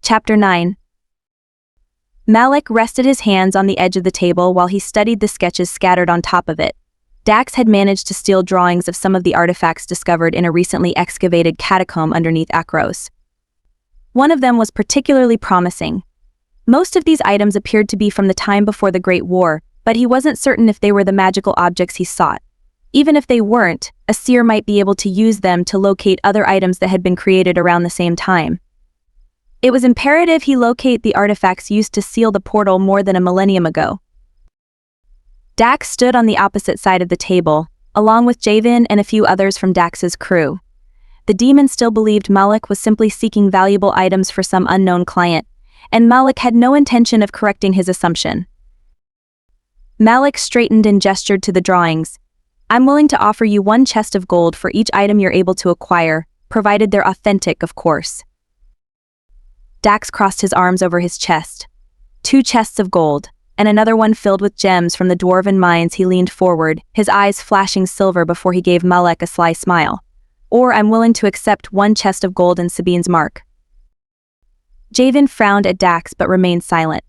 Chapter 9. Malik rested his hands on the edge of the table while he studied the sketches scattered on top of it. Dax had managed to steal drawings of some of the artifacts discovered in a recently excavated catacomb underneath Akros. One of them was particularly promising. Most of these items appeared to be from the time before the Great War, but he wasn't certain if they were the magical objects he sought. Even if they weren't, a seer might be able to use them to locate other items that had been created around the same time. It was imperative he locate the artifacts used to seal the portal more than a millennium ago. Dax stood on the opposite side of the table, along with Javen and a few others from Dax's crew. The demon still believed Malik was simply seeking valuable items for some unknown client, and Malik had no intention of correcting his assumption. Malik straightened and gestured to the drawings. "I'm willing to offer you 1 chest of gold for each item you're able to acquire, provided they're authentic, of course." Dax crossed his arms over his chest. 2 chests of gold, and another one filled with gems from the dwarven mines. He leaned forward, his eyes flashing silver before he gave Malik a sly smile. "Or I'm willing to accept 1 chest of gold and Sabine's mark." Javen frowned at Dax but remained silent.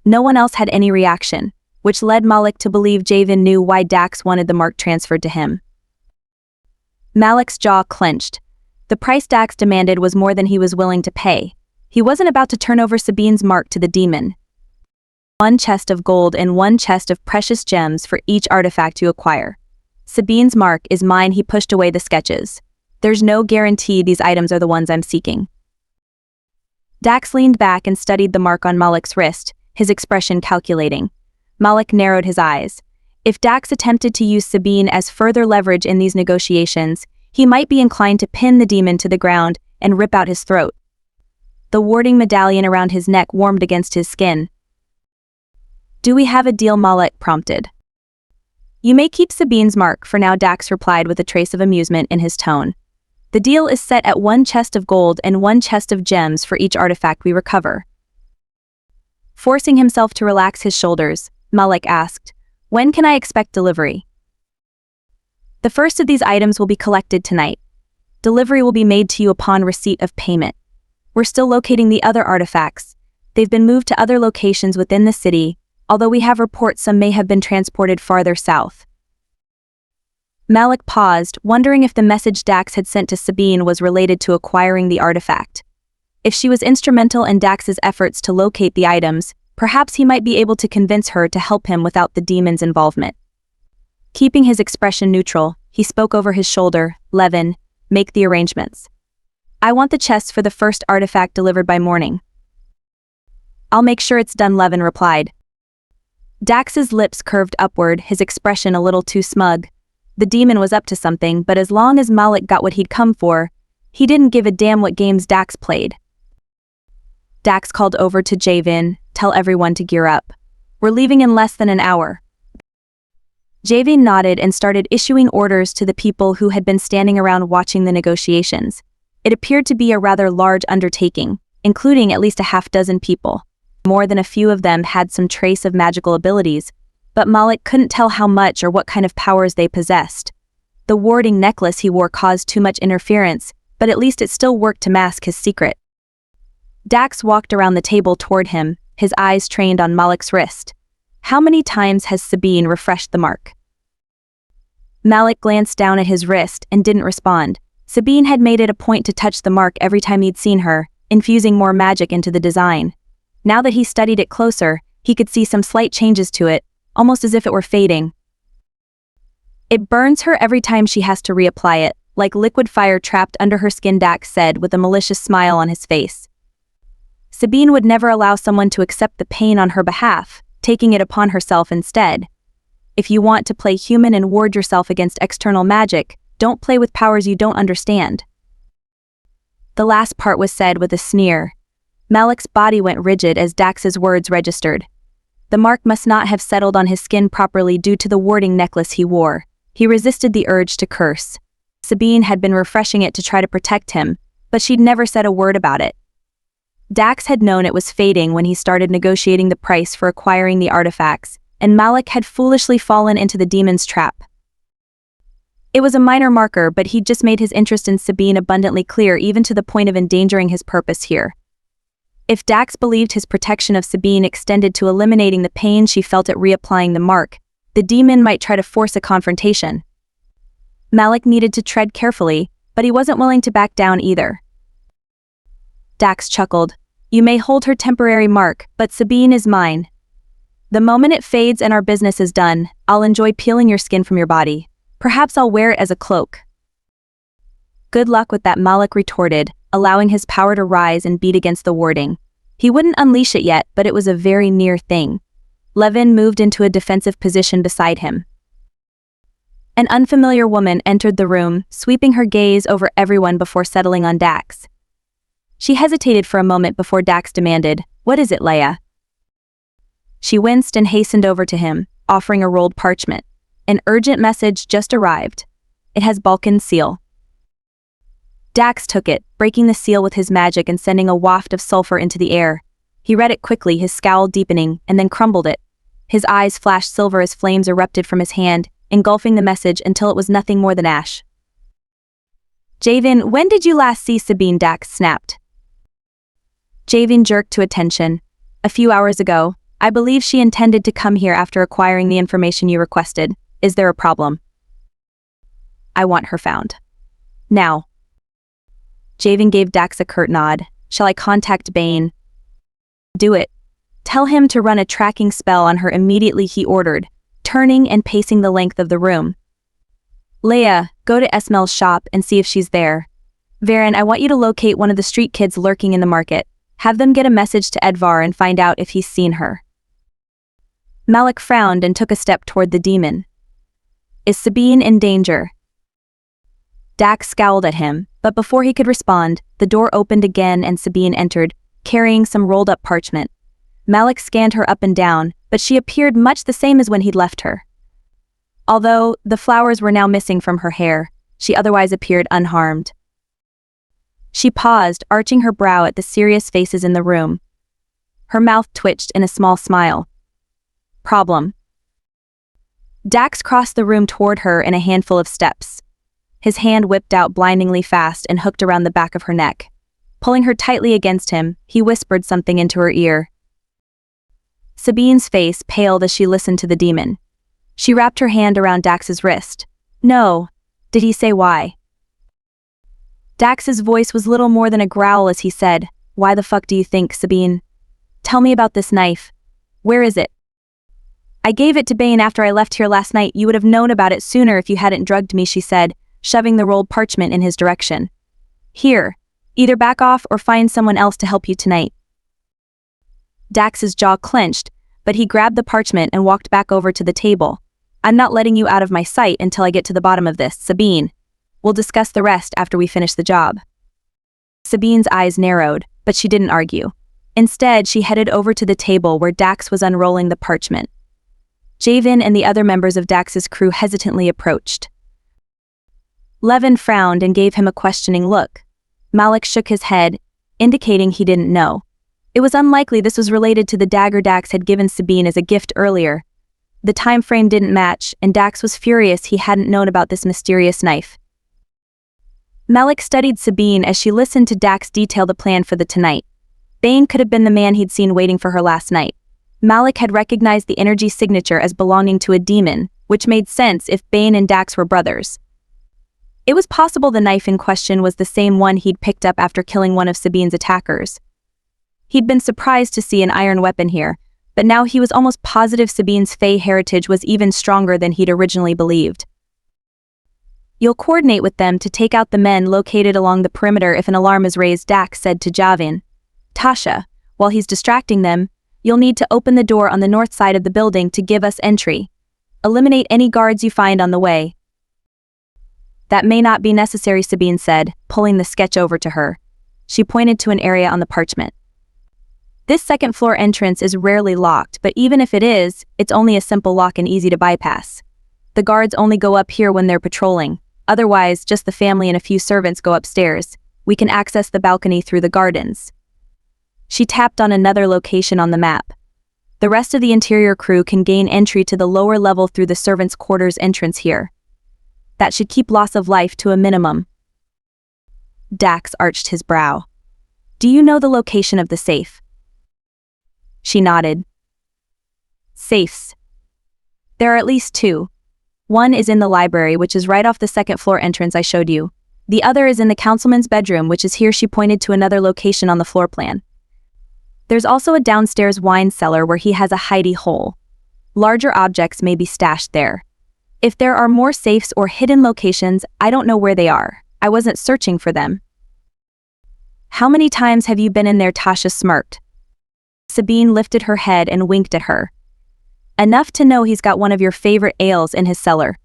No one else had any reaction, which led Malik to believe Javen knew why Dax wanted the mark transferred to him. Malik's jaw clenched. The price Dax demanded was more than he was willing to pay. He wasn't about to turn over Sabine's mark to the demon. 1 chest of gold and 1 chest of precious gems for each artifact you acquire. Sabine's mark is mine. He pushed away the sketches. There's no guarantee these items are the ones I'm seeking. Dax leaned back and studied the mark on Malik's wrist, his expression calculating. Malik narrowed his eyes. If Dax attempted to use Sabine as further leverage in these negotiations, he might be inclined to pin the demon to the ground and rip out his throat. The warding medallion around his neck warmed against his skin. "Do we have a deal?" Malik prompted. "You may keep Sabine's mark for now," Dax replied with a trace of amusement in his tone. "The deal is set at 1 chest of gold and 1 chest of gems for each artifact we recover." Forcing himself to relax his shoulders, Malik asked, "When can I expect delivery?" "The first of these items will be collected tonight. Delivery will be made to you upon receipt of payment. We're still locating the other artifacts. They've been moved to other locations within the city, although we have reports some may have been transported farther south." Malik paused, wondering if the message Dax had sent to Sabine was related to acquiring the artifact. If she was instrumental in Dax's efforts to locate the items, perhaps he might be able to convince her to help him without the demon's involvement. Keeping his expression neutral, he spoke over his shoulder. "Levin, make the arrangements. I want the chests for the first artifact delivered by morning." "I'll make sure it's done," Levin replied. Dax's lips curved upward, his expression a little too smug. The demon was up to something, but as long as Malik got what he'd come for, he didn't give a damn what games Dax played. Dax called over to Javen, "Tell everyone to gear up. We're leaving in less than an hour." Javen nodded and started issuing orders to the people who had been standing around watching the negotiations. It appeared to be a rather large undertaking, including at least a half-dozen people. More than a few of them had some trace of magical abilities, but Malik couldn't tell how much or what kind of powers they possessed. The warding necklace he wore caused too much interference, but at least it still worked to mask his secret. Dax walked around the table toward him, his eyes trained on Malik's wrist. "How many times has Sabine refreshed the mark?" Malik glanced down at his wrist and didn't respond. Sabine had made it a point to touch the mark every time he'd seen her, infusing more magic into the design. Now that he studied it closer, he could see some slight changes to it, almost as if it were fading. "It burns her every time she has to reapply it, like liquid fire trapped under her skin," Dax said with a malicious smile on his face. Sabine would never allow someone to accept the pain on her behalf, taking it upon herself instead. If you want to play human and ward yourself against external magic, don't play with powers you don't understand. The last part was said with a sneer. Malik's body went rigid as Dax's words registered. The mark must not have settled on his skin properly due to the warding necklace he wore. He resisted the urge to curse. Sabine had been refreshing it to try to protect him, but she'd never said a word about it. Dax had known it was fading when he started negotiating the price for acquiring the artifacts, and Malik had foolishly fallen into the demon's trap. It was a minor marker, but he'd just made his interest in Sabine abundantly clear, even to the point of endangering his purpose here. If Dax believed his protection of Sabine extended to eliminating the pain she felt at reapplying the mark, the demon might try to force a confrontation. Malik needed to tread carefully, but he wasn't willing to back down either. Dax chuckled. You may hold her temporary mark, but Sabine is mine. The moment it fades and our business is done, I'll enjoy peeling your skin from your body. Perhaps I'll wear it as a cloak. Good luck with that, Malik retorted, allowing his power to rise and beat against the warding. He wouldn't unleash it yet, but it was a very near thing. Levin moved into a defensive position beside him. An unfamiliar woman entered the room, sweeping her gaze over everyone before settling on Dax. She hesitated for a moment before Dax demanded, "What is it, Leia?" She winced and hastened over to him, offering a rolled parchment. An urgent message just arrived. It has Balkan's seal. Dax took it, breaking the seal with his magic and sending a waft of sulfur into the air. He read it quickly, his scowl deepening, and then crumbled it. His eyes flashed silver as flames erupted from his hand, engulfing the message until it was nothing more than ash. Javen, when did you last see Sabine? Dax snapped. Javen jerked to attention. A few hours ago. I believe she intended to come here after acquiring the information you requested. Is there a problem? I want her found. Now. Javen gave Dax a curt nod. Shall I contact Bane? Do it. Tell him to run a tracking spell on her immediately, he ordered, turning and pacing the length of the room. Leia, go to Esmel's shop and see if she's there. Varen, I want you to locate one of the street kids lurking in the market. Have them get a message to Edvar and find out if he's seen her. Malik frowned and took a step toward the demon. Is Sabine in danger? Dax scowled at him, but before he could respond, the door opened again and Sabine entered, carrying some rolled-up parchment. Malik scanned her up and down, but she appeared much the same as when he'd left her. Although the flowers were now missing from her hair, she otherwise appeared unharmed. She paused, arching her brow at the serious faces in the room. Her mouth twitched in a small smile. Problem. Dax crossed the room toward her in a handful of steps. His hand whipped out blindingly fast and hooked around the back of her neck. Pulling her tightly against him, he whispered something into her ear. Sabine's face paled as she listened to the demon. She wrapped her hand around Dax's wrist. No. Did he say why? Dax's voice was little more than a growl as he said, Why the fuck do you think, Sabine? Tell me about this knife. Where is it? I gave it to Bane after I left here last night. You would have known about it sooner if you hadn't drugged me, she said, shoving the rolled parchment in his direction. Here. Either back off or find someone else to help you tonight. Dax's jaw clenched, but he grabbed the parchment and walked back over to the table. I'm not letting you out of my sight until I get to the bottom of this, Sabine. We'll discuss the rest after we finish the job. Sabine's eyes narrowed, but she didn't argue. Instead, she headed over to the table where Dax was unrolling the parchment. Javen and the other members of Dax's crew hesitantly approached. Levin frowned and gave him a questioning look. Malik shook his head, indicating he didn't know. It was unlikely this was related to the dagger Dax had given Sabine as a gift earlier. The time frame didn't match, and Dax was furious he hadn't known about this mysterious knife. Malik studied Sabine as she listened to Dax detail the plan for the tonight. Bane could have been the man he'd seen waiting for her last night. Malik had recognized the energy signature as belonging to a demon, which made sense if Bane and Dax were brothers. It was possible the knife in question was the same one he'd picked up after killing one of Sabine's attackers. He'd been surprised to see an iron weapon here, but now he was almost positive Sabine's Fae heritage was even stronger than he'd originally believed. You'll coordinate with them to take out the men located along the perimeter if an alarm is raised, Dax said to Javan. Tasha, while he's distracting them, you'll need to open the door on the north side of the building to give us entry. Eliminate any guards you find on the way. That may not be necessary, Sabine said, pulling the sketch over to her. She pointed to an area on the parchment. This second-floor entrance is rarely locked, but even if it is, it's only a simple lock and easy to bypass. The guards only go up here when they're patrolling. Otherwise, just the family and a few servants go upstairs. We can access the balcony through the gardens. She tapped on another location on the map. The rest of the interior crew can gain entry to the lower level through the servants' quarters entrance here. That should keep loss of life to a minimum. Dax arched his brow. Do you know the location of the safe? She nodded. Safes. There are at least two. One is in the library, which is right off the second floor entrance I showed you. The other is in the councilman's bedroom, which is here. She pointed to another location on the floor plan. There's also a downstairs wine cellar where he has a hidey hole. Larger objects may be stashed there. If there are more safes or hidden locations, I don't know where they are. I wasn't searching for them. How many times have you been in there? Tasha smirked. Sabine lifted her head and winked at her. Enough to know he's got one of your favorite ales in his cellar.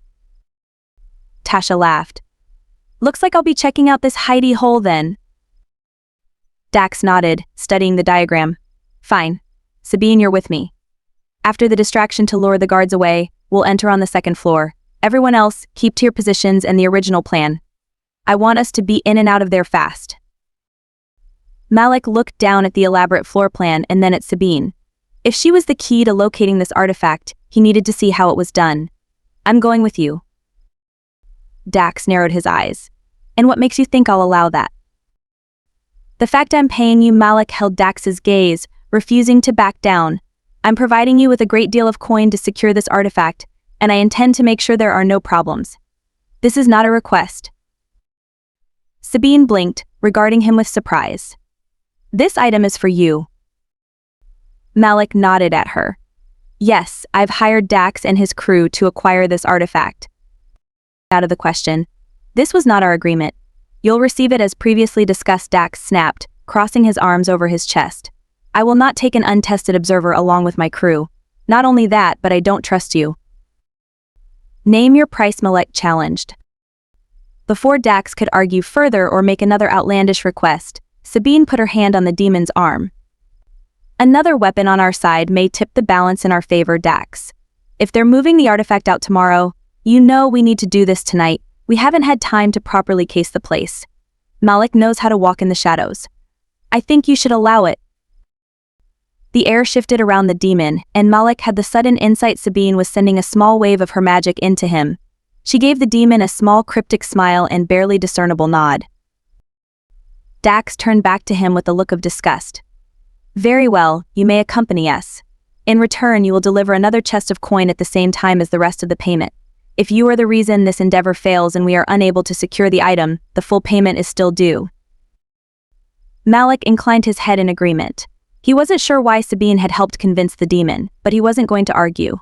Tasha laughed. Looks like I'll be checking out this hidey hole then. Dax nodded, studying the diagram. Fine. Sabine, you're with me. After the distraction to lure the guards away, we'll enter on the second floor. Everyone else, keep to your positions and the original plan. I want us to be in and out of there fast. Malik looked down at the elaborate floor plan and then at Sabine. If she was the key to locating this artifact, he needed to see how it was done. I'm going with you. Dax narrowed his eyes. And what makes you think I'll allow that? The fact I'm paying you. Malik held Dax's gaze, refusing to back down. I'm providing you with a great deal of coin to secure this artifact, and I intend to make sure there are no problems. This is not a request. Sabine blinked, regarding him with surprise. This item is for you. Malik nodded at her. Yes, I've hired Dax and his crew to acquire this artifact. Out of the question. This was not our agreement. You'll receive it as previously discussed. Dax snapped, crossing his arms over his chest. I will not take an untested observer along with my crew. Not only that, but I don't trust you. Name your price, Malik challenged. Before Dax could argue further or make another outlandish request, Sabine put her hand on the demon's arm. Another weapon on our side may tip the balance in our favor, Dax. If they're moving the artifact out tomorrow, you know we need to do this tonight. We haven't had time to properly case the place. Malik knows how to walk in the shadows. I think you should allow it. The air shifted around the demon, and Malik had the sudden insight Sabine was sending a small wave of her magic into him. She gave the demon a small cryptic smile and barely discernible nod. Dax turned back to him with a look of disgust. Very well, you may accompany us. In return, you will deliver another chest of coin at the same time as the rest of the payment. If you are the reason this endeavor fails and we are unable to secure the item, the full payment is still due. Malik inclined his head in agreement. He wasn't sure why Sabine had helped convince the demon, but he wasn't going to argue.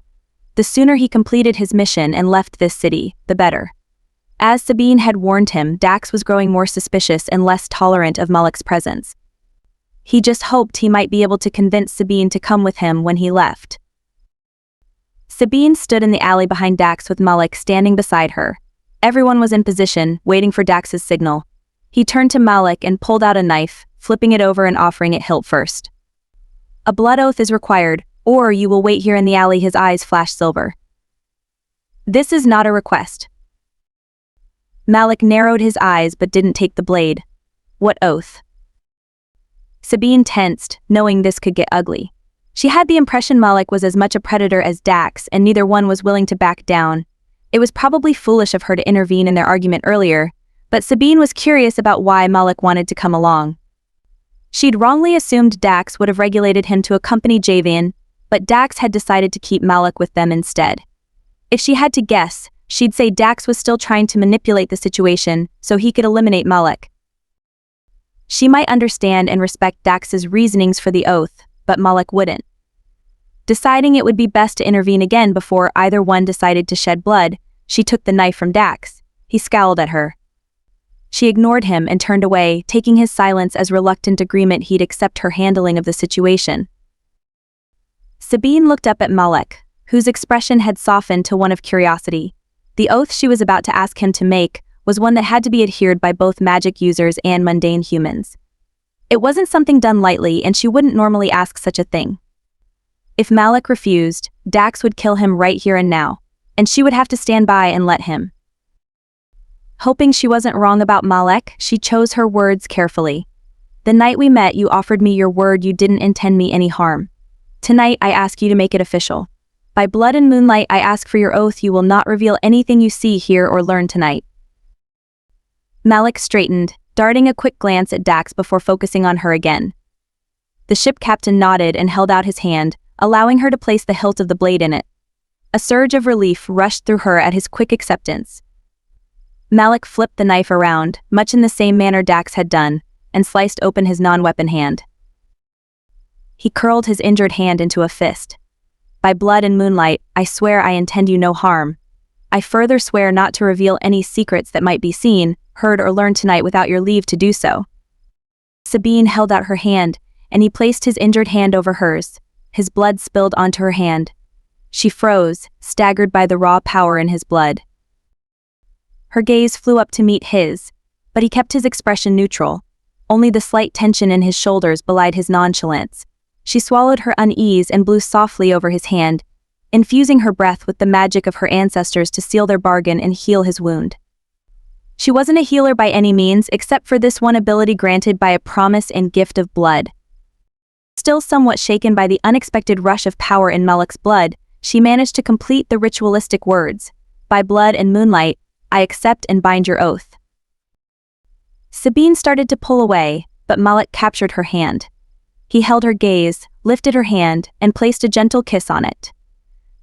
The sooner he completed his mission and left this city, the better. As Sabine had warned him, Dax was growing more suspicious and less tolerant of Malik's presence. He just hoped he might be able to convince Sabine to come with him when he left. Sabine stood in the alley behind Dax with Malik standing beside her. Everyone was in position, waiting for Dax's signal. He turned to Malik and pulled out a knife, flipping it over and offering it hilt first. A blood oath is required, or you will wait here in the alley. His eyes flashed silver. This is not a request. Malik narrowed his eyes but didn't take the blade. What oath? Sabine tensed, knowing this could get ugly. She had the impression Malik was as much a predator as Dax, and neither one was willing to back down. It was probably foolish of her to intervene in their argument earlier, but Sabine was curious about why Malik wanted to come along. She'd wrongly assumed Dax would have regulated him to accompany Javian, but Dax had decided to keep Malik with them instead. If she had to guess, she'd say Dax was still trying to manipulate the situation so he could eliminate Malik. She might understand and respect Dax's reasonings for the oath, but Malik wouldn't. Deciding it would be best to intervene again before either one decided to shed blood, she took the knife from Dax. He scowled at her. She ignored him and turned away, taking his silence as reluctant agreement he'd accept her handling of the situation. Sabine looked up at Malik, whose expression had softened to one of curiosity. The oath she was about to ask him to make was one that had to be adhered by both magic users and mundane humans. It wasn't something done lightly, and she wouldn't normally ask such a thing. If Malik refused, Dax would kill him right here and now, and she would have to stand by and let him. Hoping she wasn't wrong about Malik, she chose her words carefully. The night we met, you offered me your word you didn't intend me any harm. Tonight, I ask you to make it official. By blood and moonlight, I ask for your oath you will not reveal anything you see, hear, or learn tonight. Malik straightened, darting a quick glance at Dax before focusing on her again. The ship captain nodded and held out his hand, allowing her to place the hilt of the blade in it. A surge of relief rushed through her at his quick acceptance. Malik flipped the knife around, much in the same manner Dax had done, and sliced open his non-weapon hand. He curled his injured hand into a fist. By blood and moonlight, I swear I intend you no harm. I further swear not to reveal any secrets that might be seen, heard or learned tonight without your leave to do so. Sabine held out her hand, and he placed his injured hand over hers. His blood spilled onto her hand. She froze, staggered by the raw power in his blood. Her gaze flew up to meet his, but he kept his expression neutral. Only the slight tension in his shoulders belied his nonchalance. She swallowed her unease and blew softly over his hand, infusing her breath with the magic of her ancestors to seal their bargain and heal his wound. She wasn't a healer by any means, except for this one ability granted by a promise and gift of blood. Still somewhat shaken by the unexpected rush of power in Malik's blood, she managed to complete the ritualistic words, "By blood and moonlight, I accept and bind your oath." Sabine started to pull away, but Malik captured her hand. He held her gaze, lifted her hand, and placed a gentle kiss on it.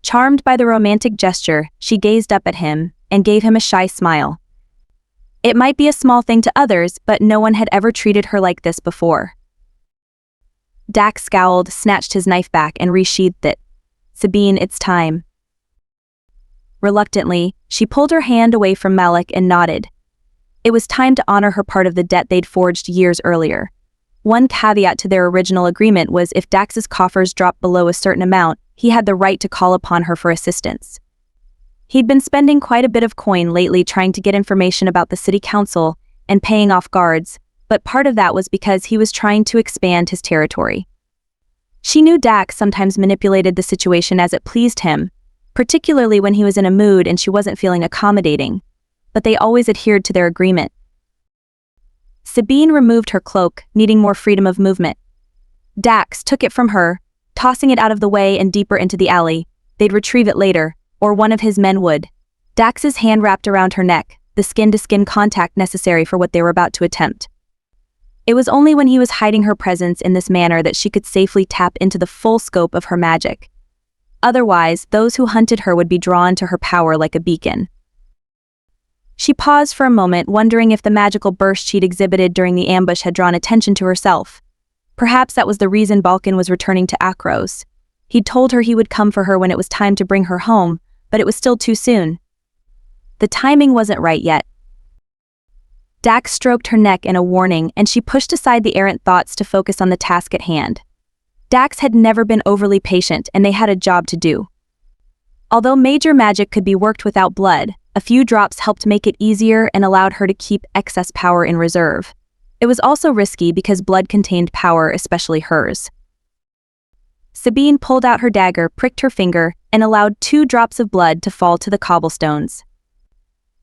Charmed by the romantic gesture, she gazed up at him and gave him a shy smile. It might be a small thing to others, but no one had ever treated her like this before. Dax scowled, snatched his knife back, and resheathed it. "Sabine, it's time." Reluctantly, she pulled her hand away from Malik and nodded. It was time to honor her part of the debt they'd forged years earlier. One caveat to their original agreement was if Dax's coffers dropped below a certain amount, he had the right to call upon her for assistance. He'd been spending quite a bit of coin lately trying to get information about the city council and paying off guards, but part of that was because he was trying to expand his territory. She knew Dax sometimes manipulated the situation as it pleased him, particularly when he was in a mood and she wasn't feeling accommodating, but they always adhered to their agreement. Sabine removed her cloak, needing more freedom of movement. Dax took it from her, tossing it out of the way and deeper into the alley. They'd retrieve it later, or one of his men would. Dax's hand wrapped around her neck, the skin-to-skin contact necessary for what they were about to attempt. It was only when he was hiding her presence in this manner that she could safely tap into the full scope of her magic. Otherwise, those who hunted her would be drawn to her power like a beacon. She paused for a moment, wondering if the magical burst she'd exhibited during the ambush had drawn attention to herself. Perhaps that was the reason Balkan was returning to Akros. He'd told her he would come for her when it was time to bring her home, but it was still too soon. The timing wasn't right yet. Dax stroked her neck in a warning, and she pushed aside the errant thoughts to focus on the task at hand. Dax had never been overly patient, and they had a job to do. Although major magic could be worked without blood, a few drops helped make it easier and allowed her to keep excess power in reserve. It was also risky because blood contained power, especially hers. Sabine pulled out her dagger, pricked her finger, and allowed 2 drops of blood to fall to the cobblestones.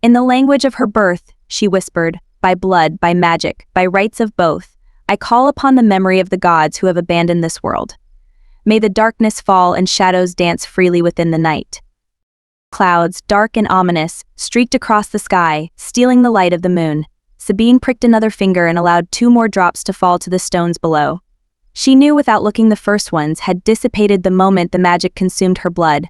In the language of her birth, she whispered, "By blood, by magic, by rights of both, I call upon the memory of the gods who have abandoned this world. May the darkness fall and shadows dance freely within the night." Clouds, dark and ominous, streaked across the sky, stealing the light of the moon. Sabine pricked another finger and allowed 2 more drops to fall to the stones below. She knew without looking the first ones had dissipated the moment the magic consumed her blood.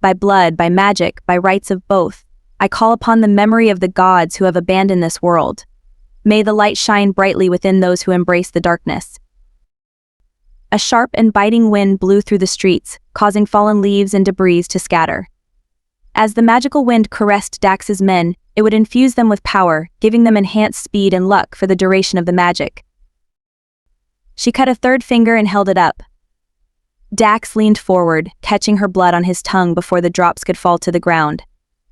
"By blood, by magic, by rights of both, I call upon the memory of the gods who have abandoned this world. May the light shine brightly within those who embrace the darkness." A sharp and biting wind blew through the streets, causing fallen leaves and debris to scatter. As the magical wind caressed Dax's men, it would infuse them with power, giving them enhanced speed and luck for the duration of the magic. She cut a 3rd finger and held it up. Dax leaned forward, catching her blood on his tongue before the drops could fall to the ground.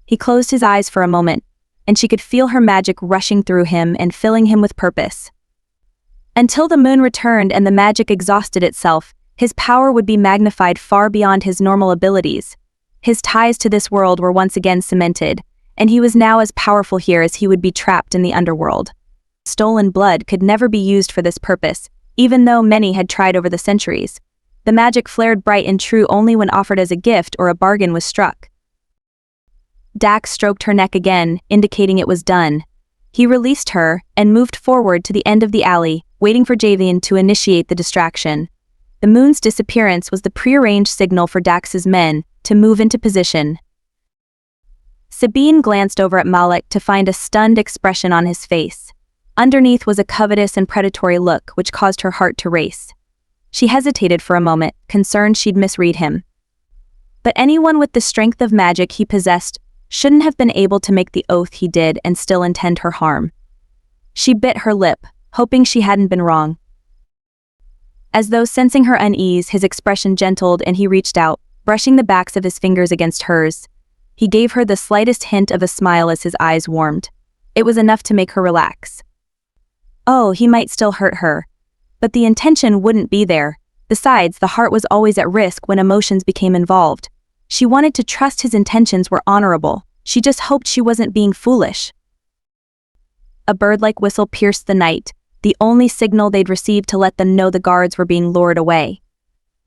He closed his eyes for a moment, and she could feel her magic rushing through him and filling him with purpose. Until the moon returned and the magic exhausted itself, his power would be magnified far beyond his normal abilities. His ties to this world were once again cemented, and he was now as powerful here as he would be trapped in the underworld. Stolen blood could never be used for this purpose, even though many had tried over the centuries. The magic flared bright and true only when offered as a gift or a bargain was struck. Dax stroked her neck again, indicating it was done. He released her and moved forward to the end of the alley, waiting for Javian to initiate the distraction. The moon's disappearance was the prearranged signal for Dax's men to move into position. Sabine glanced over at Malik to find a stunned expression on his face. Underneath was a covetous and predatory look which caused her heart to race. She hesitated for a moment, concerned she'd misread him. But anyone with the strength of magic he possessed shouldn't have been able to make the oath he did and still intend her harm. She bit her lip, hoping she hadn't been wrong. As though sensing her unease, his expression gentled and he reached out, brushing the backs of his fingers against hers. He gave her the slightest hint of a smile as his eyes warmed. It was enough to make her relax. Oh, he might still hurt her. But the intention wouldn't be there. Besides, the heart was always at risk when emotions became involved. She wanted to trust his intentions were honorable. She just hoped she wasn't being foolish. A bird-like whistle pierced the night, the only signal they'd received to let them know the guards were being lured away.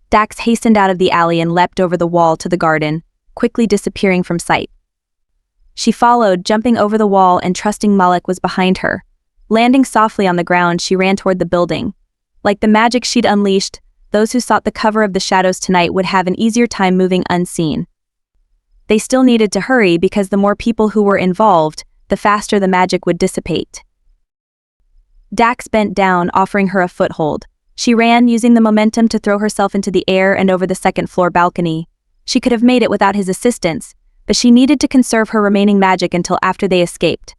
Dax hastened out of the alley and leapt over the wall to the garden, quickly disappearing from sight. She followed, jumping over the wall and trusting Malik was behind her. Landing softly on the ground, she ran toward the building. Like the magic she'd unleashed, those who sought the cover of the shadows tonight would have an easier time moving unseen. They still needed to hurry because the more people who were involved, the faster the magic would dissipate. Dax bent down, offering her a foothold. She ran, using the momentum to throw herself into the air and over the second-floor balcony. She could have made it without his assistance, but she needed to conserve her remaining magic until after they escaped.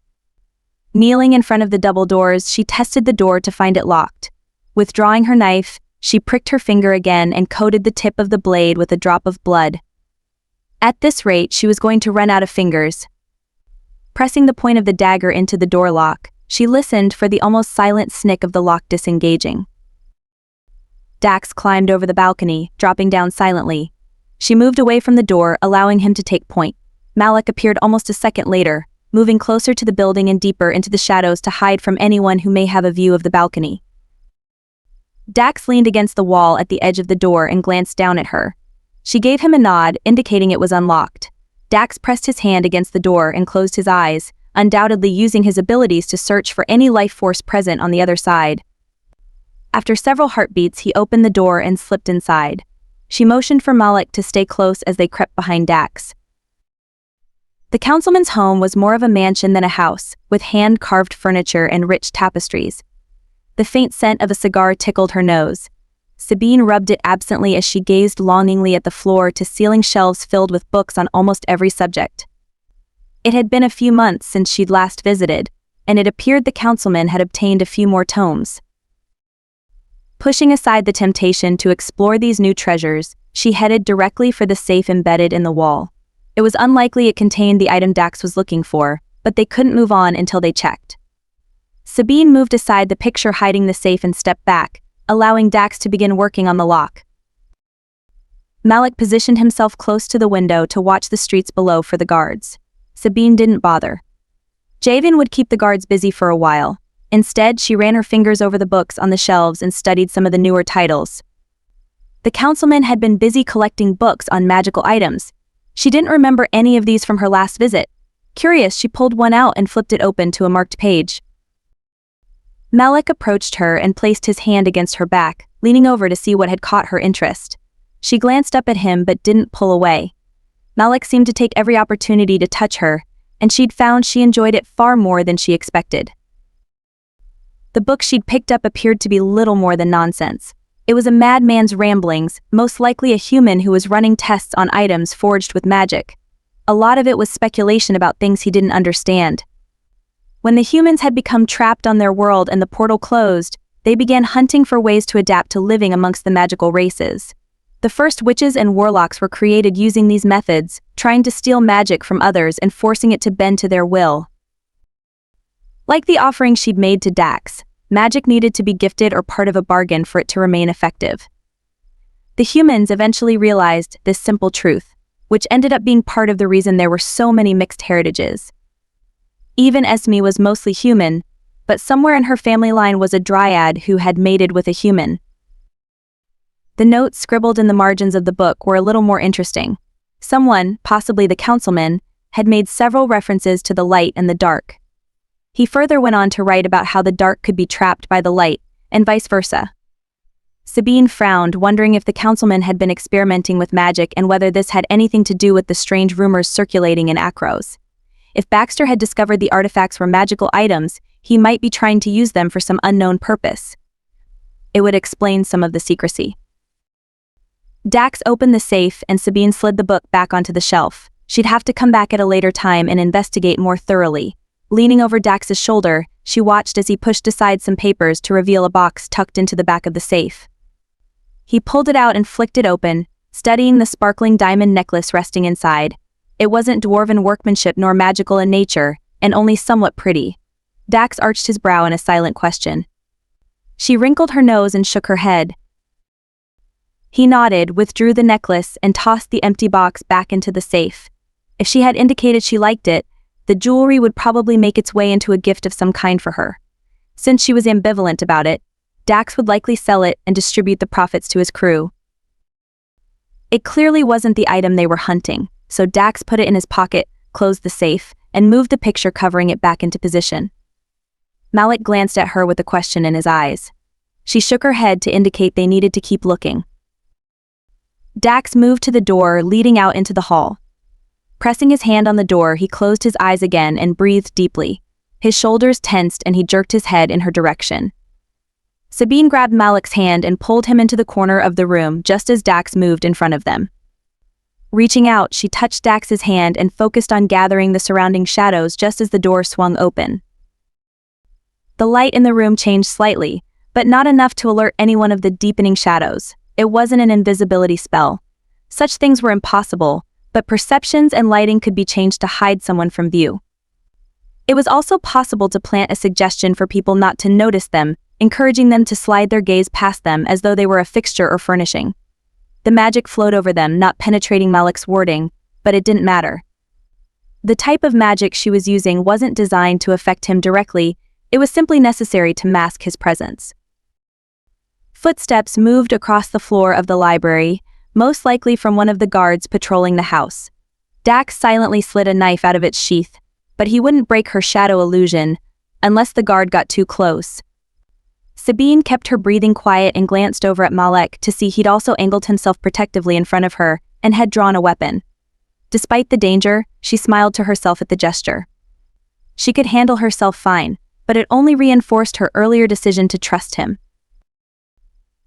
Kneeling in front of the double doors, she tested the door to find it locked. Withdrawing her knife, she pricked her finger again and coated the tip of the blade with a drop of blood. At this rate, she was going to run out of fingers. Pressing the point of the dagger into the door lock, she listened for the almost silent snick of the lock disengaging. Dax climbed over the balcony, dropping down silently. She moved away from the door, allowing him to take point. Malik appeared almost a second later, moving closer to the building and deeper into the shadows to hide from anyone who may have a view of the balcony. Dax leaned against the wall at the edge of the door and glanced down at her. She gave him a nod, indicating it was unlocked. Dax pressed his hand against the door and closed his eyes, undoubtedly using his abilities to search for any life force present on the other side. After several heartbeats, he opened the door and slipped inside. She motioned for Malik to stay close as they crept behind Dax. The councilman's home was more of a mansion than a house, with hand-carved furniture and rich tapestries. The faint scent of a cigar tickled her nose. Sabine rubbed it absently as she gazed longingly at the floor-to-ceiling shelves filled with books on almost every subject. It had been a few months since she'd last visited, and it appeared the councilman had obtained a few more tomes. Pushing aside the temptation to explore these new treasures, she headed directly for the safe embedded in the wall. It was unlikely it contained the item Dax was looking for, but they couldn't move on until they checked. Sabine moved aside the picture hiding the safe and stepped back, allowing Dax to begin working on the lock. Malik positioned himself close to the window to watch the streets below for the guards. Sabine didn't bother. Javian would keep the guards busy for a while. Instead, she ran her fingers over the books on the shelves and studied some of the newer titles. The councilman had been busy collecting books on magical items. She didn't remember any of these from her last visit. Curious, she pulled one out and flipped it open to a marked page. Malik approached her and placed his hand against her back, leaning over to see what had caught her interest. She glanced up at him but didn't pull away. Malik seemed to take every opportunity to touch her, and she'd found she enjoyed it far more than she expected. The book she'd picked up appeared to be little more than nonsense. It was a madman's ramblings, most likely a human who was running tests on items forged with magic. A lot of it was speculation about things he didn't understand. When the humans had become trapped on their world and the portal closed, they began hunting for ways to adapt to living amongst the magical races. The first witches and warlocks were created using these methods, trying to steal magic from others and forcing it to bend to their will. Like the offering she'd made to Dax, magic needed to be gifted or part of a bargain for it to remain effective. The humans eventually realized this simple truth, which ended up being part of the reason there were so many mixed heritages. Even Esme was mostly human, but somewhere in her family line was a dryad who had mated with a human. The notes scribbled in the margins of the book were a little more interesting. Someone, possibly the councilman, had made several references to the light and the dark. He further went on to write about how the dark could be trapped by the light, and vice versa. Sabine frowned, wondering if the councilman had been experimenting with magic and whether this had anything to do with the strange rumors circulating in Akros. If Baxter had discovered the artifacts were magical items, he might be trying to use them for some unknown purpose. It would explain some of the secrecy. Dax opened the safe and Sabine slid the book back onto the shelf. She'd have to come back at a later time and investigate more thoroughly. Leaning over Dax's shoulder, she watched as he pushed aside some papers to reveal a box tucked into the back of the safe. He pulled it out and flicked it open, studying the sparkling diamond necklace resting inside. It wasn't dwarven workmanship nor magical in nature, and only somewhat pretty. Dax arched his brow in a silent question. She wrinkled her nose and shook her head. He nodded, withdrew the necklace, and tossed the empty box back into the safe. If she had indicated she liked it, the jewelry would probably make its way into a gift of some kind for her. Since she was ambivalent about it, Dax would likely sell it and distribute the profits to his crew. It clearly wasn't the item they were hunting, so Dax put it in his pocket, closed the safe, and moved the picture covering it back into position. Malik glanced at her with a question in his eyes. She shook her head to indicate they needed to keep looking. Dax moved to the door leading out into the hall. Pressing his hand on the door, he closed his eyes again and breathed deeply. His shoulders tensed and he jerked his head in her direction. Sabine grabbed Malik's hand and pulled him into the corner of the room just as Dax moved in front of them. Reaching out, she touched Dax's hand and focused on gathering the surrounding shadows just as the door swung open. The light in the room changed slightly, but not enough to alert anyone of the deepening shadows. It wasn't an invisibility spell. Such things were impossible, but perceptions and lighting could be changed to hide someone from view. It was also possible to plant a suggestion for people not to notice them, encouraging them to slide their gaze past them as though they were a fixture or furnishing. The magic flowed over them, not penetrating Malik's warding, but it didn't matter. The type of magic she was using wasn't designed to affect him directly, it was simply necessary to mask his presence. Footsteps moved across the floor of the library, most likely from one of the guards patrolling the house. Dax silently slid a knife out of its sheath, but he wouldn't break her shadow illusion, unless the guard got too close. Sabine kept her breathing quiet and glanced over at Malik to see he'd also angled himself protectively in front of her and had drawn a weapon. Despite the danger, she smiled to herself at the gesture. She could handle herself fine, but it only reinforced her earlier decision to trust him.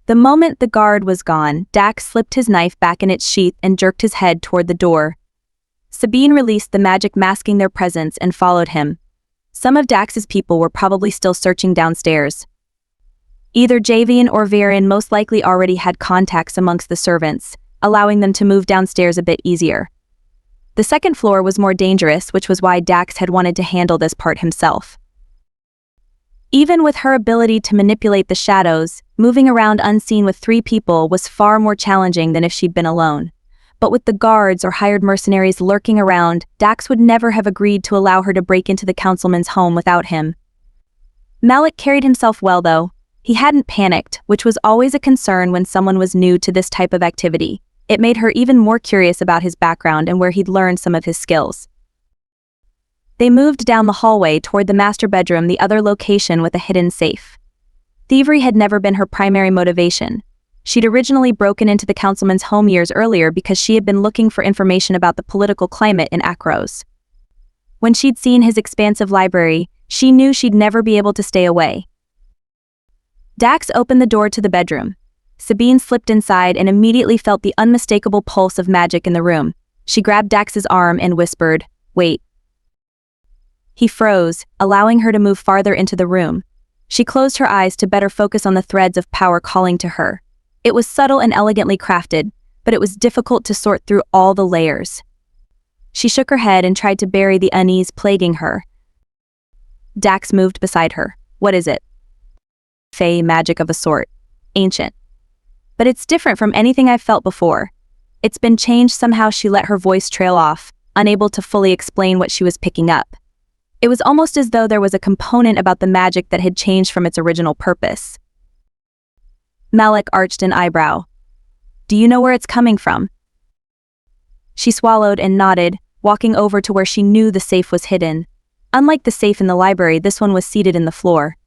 The moment the guard was gone, Dax slipped his knife back in its sheath and jerked his head toward the door. Sabine released the magic masking their presence and followed him. Some of Dax's people were probably still searching downstairs. Either Javian or Varian most likely already had contacts amongst the servants, allowing them to move downstairs a bit easier. The second floor was more dangerous, which was why Dax had wanted to handle this part himself. Even with her ability to manipulate the shadows, moving around unseen with 3 people was far more challenging than if she'd been alone. But with the guards or hired mercenaries lurking around, Dax would never have agreed to allow her to break into the councilman's home without him. Malik carried himself well though. He hadn't panicked, which was always a concern when someone was new to this type of activity. It made her even more curious about his background and where he'd learned some of his skills. They moved down the hallway toward the master bedroom, the other location with a hidden safe. Thievery had never been her primary motivation. She'd originally broken into the councilman's home years earlier because she had been looking for information about the political climate in Akros. When she'd seen his expansive library, she knew she'd never be able to stay away. Dax opened the door to the bedroom. Sabine slipped inside and immediately felt the unmistakable pulse of magic in the room. She grabbed Dax's arm and whispered, "Wait." He froze, allowing her to move farther into the room. She closed her eyes to better focus on the threads of power calling to her. It was subtle and elegantly crafted, but it was difficult to sort through all the layers. She shook her head and tried to bury the unease plaguing her. Dax moved beside her. "What is it?" "Fae magic of a sort. Ancient. But it's different from anything I've felt before. It's been changed somehow." She let her voice trail off, unable to fully explain what she was picking up. It was almost as though there was a component about the magic that had changed from its original purpose. Malik arched an eyebrow. "Do you know where it's coming from?" She swallowed and nodded, walking over to where she knew the safe was hidden. Unlike the safe in the library, this one was seated in the floor.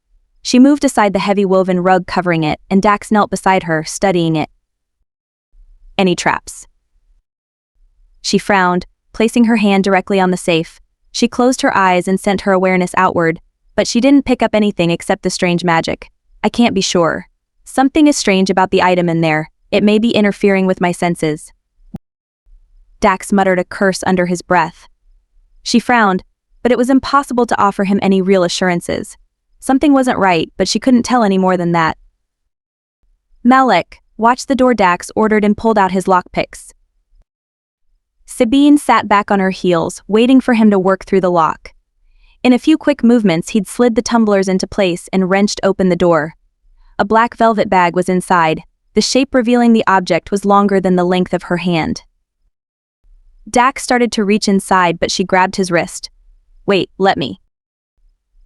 She moved aside the heavy woven rug covering it, and Dax knelt beside her, studying it. Any traps? She frowned, placing her hand directly on the safe. She closed her eyes and sent her awareness outward, but she didn't pick up anything except the strange magic. I can't be sure. Something is strange about the item in there. It may be interfering with my senses. Dax muttered a curse under his breath. She frowned, but it was impossible to offer him any real assurances. Something wasn't right, but she couldn't tell any more than that. Malik, watch the door, Dax ordered and pulled out his lockpicks. Sabine sat back on her heels, waiting for him to work through the lock. In a few quick movements, he'd slid the tumblers into place and wrenched open the door. A black velvet bag was inside. The shape revealing the object was longer than the length of her hand. Dax started to reach inside, but she grabbed his wrist. Wait, let me.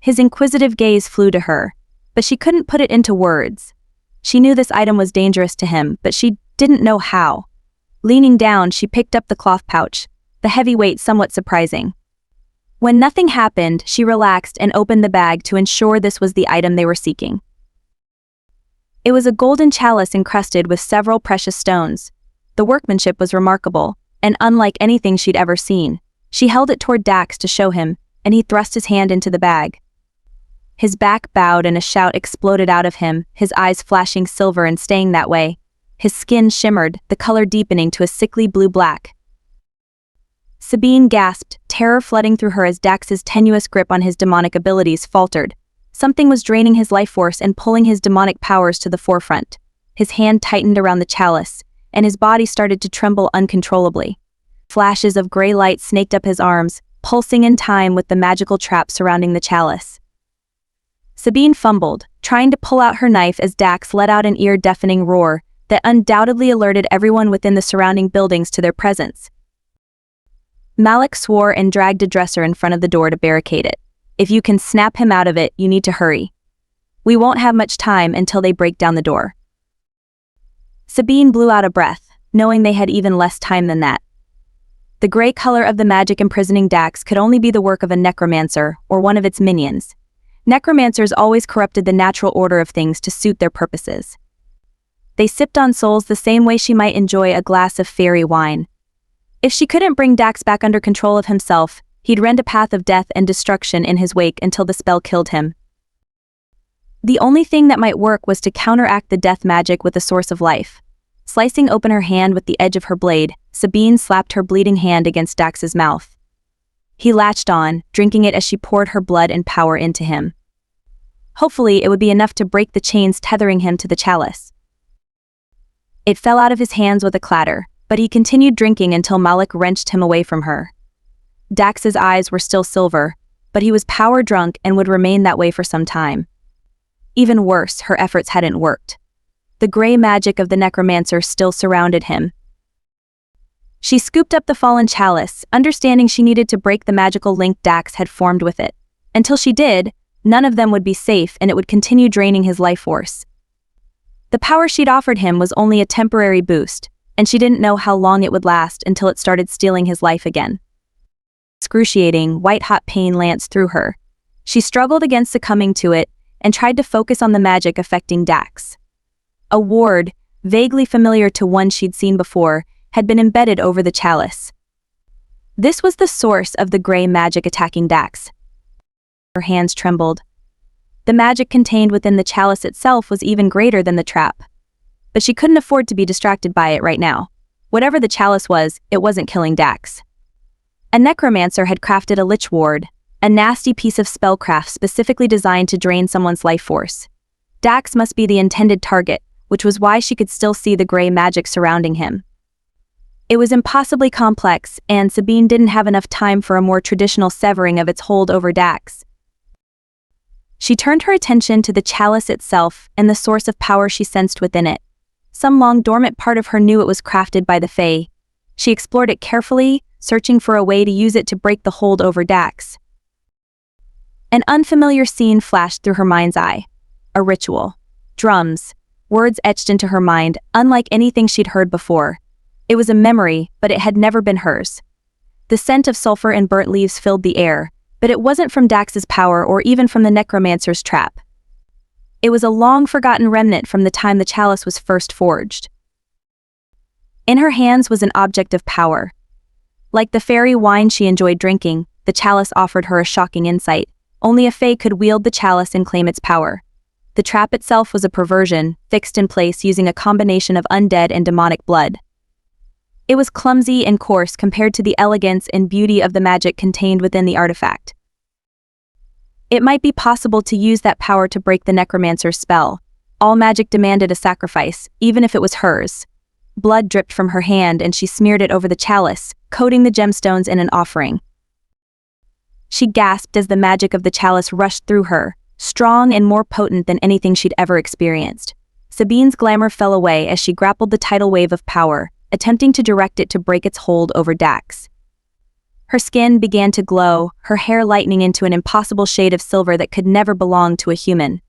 His inquisitive gaze flew to her, but she couldn't put it into words. She knew this item was dangerous to him, but she didn't know how. Leaning down, she picked up the cloth pouch, the heavy weight somewhat surprising. When nothing happened, she relaxed and opened the bag to ensure this was the item they were seeking. It was a golden chalice encrusted with several precious stones. The workmanship was remarkable, and unlike anything she'd ever seen. She held it toward Dax to show him, and he thrust his hand into the bag. His back bowed and a shout exploded out of him, his eyes flashing silver and staying that way. His skin shimmered, the color deepening to a sickly blue-black. Sabine gasped, terror flooding through her as Dax's tenuous grip on his demonic abilities faltered. Something was draining his life force and pulling his demonic powers to the forefront. His hand tightened around the chalice, and his body started to tremble uncontrollably. Flashes of gray light snaked up his arms, pulsing in time with the magical trap surrounding the chalice. Sabine fumbled, trying to pull out her knife as Dax let out an ear-deafening roar that undoubtedly alerted everyone within the surrounding buildings to their presence. Malik swore and dragged a dresser in front of the door to barricade it. If you can snap him out of it, you need to hurry. We won't have much time until they break down the door. Sabine blew out a breath, knowing they had even less time than that. The gray color of the magic imprisoning Dax could only be the work of a necromancer or one of its minions. Necromancers always corrupted the natural order of things to suit their purposes. They sipped on souls the same way she might enjoy a glass of fairy wine. If she couldn't bring Dax back under control of himself, he'd rend a path of death and destruction in his wake until the spell killed him. The only thing that might work was to counteract the death magic with a source of life. Slicing open her hand with the edge of her blade, Sabine slapped her bleeding hand against Dax's mouth. He latched on, drinking it as she poured her blood and power into him. Hopefully, it would be enough to break the chains tethering him to the chalice. It fell out of his hands with a clatter, but he continued drinking until Malik wrenched him away from her. Dax's eyes were still silver, but he was power-drunk and would remain that way for some time. Even worse, her efforts hadn't worked. The gray magic of the necromancer still surrounded him. She scooped up the fallen chalice, understanding she needed to break the magical link Dax had formed with it. Until she did, none of them would be safe and it would continue draining his life force. The power she'd offered him was only a temporary boost, and she didn't know how long it would last until it started stealing his life again. Excruciating, white-hot pain lanced through her. She struggled against succumbing to it and tried to focus on the magic affecting Dax. A ward, vaguely familiar to one she'd seen before, had been embedded over the chalice. This was the source of the gray magic attacking Dax. Her hands trembled. The magic contained within the chalice itself was even greater than the trap. But she couldn't afford to be distracted by it right now. Whatever the chalice was, it wasn't killing Dax. A necromancer had crafted a lich ward, a nasty piece of spellcraft specifically designed to drain someone's life force. Dax must be the intended target, which was why she could still see the gray magic surrounding him. It was impossibly complex, and Sabine didn't have enough time for a more traditional severing of its hold over Dax. She turned her attention to the chalice itself and the source of power she sensed within it. Some long-dormant part of her knew it was crafted by the Fae. She explored it carefully, searching for a way to use it to break the hold over Dax. An unfamiliar scene flashed through her mind's eye. A ritual. Drums. Words etched into her mind, unlike anything she'd heard before. It was a memory, but it had never been hers. The scent of sulfur and burnt leaves filled the air, But it wasn't from Dax's power or even from the necromancer's trap. It was a long-forgotten remnant from the time the chalice was first forged. In her hands was an object of power. Like the fairy wine she enjoyed drinking, the chalice offered her a shocking insight. Only a fae could wield the chalice and claim its power. The trap itself was a perversion, fixed in place using a combination of undead and demonic blood. It was clumsy and coarse compared to the elegance and beauty of the magic contained within the artifact. It might be possible to use that power to break the necromancer's spell. All magic demanded a sacrifice, even if it was hers. Blood dripped from her hand and she smeared it over the chalice, coating the gemstones in an offering. She gasped as the magic of the chalice rushed through her, strong and more potent than anything she'd ever experienced. Sabine's glamour fell away as she grappled the tidal wave of power, attempting to direct it to break its hold over Dax. Her skin began to glow, her hair lightening into an impossible shade of silver that could never belong to a human.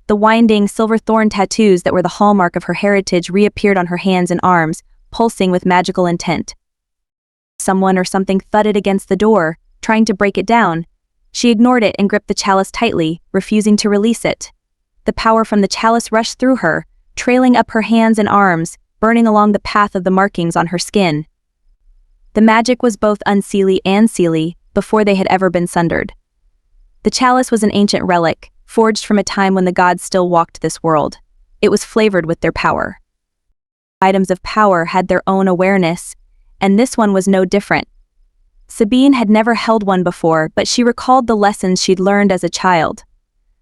The winding, silver thorn tattoos that were the hallmark of her heritage reappeared on her hands and arms, pulsing with magical intent. Someone or something thudded against the door, trying to break it down. She ignored it and gripped the chalice tightly, refusing to release it. The power from the chalice rushed through her, trailing up her hands and arms, burning along the path of the markings on her skin. The magic was both unseelie and seelie, before they had ever been sundered. The chalice was an ancient relic, forged from a time when the gods still walked this world. It was flavored with their power. Items of power had their own awareness, and this one was no different. Sabine had never held one before, but she recalled the lessons she'd learned as a child.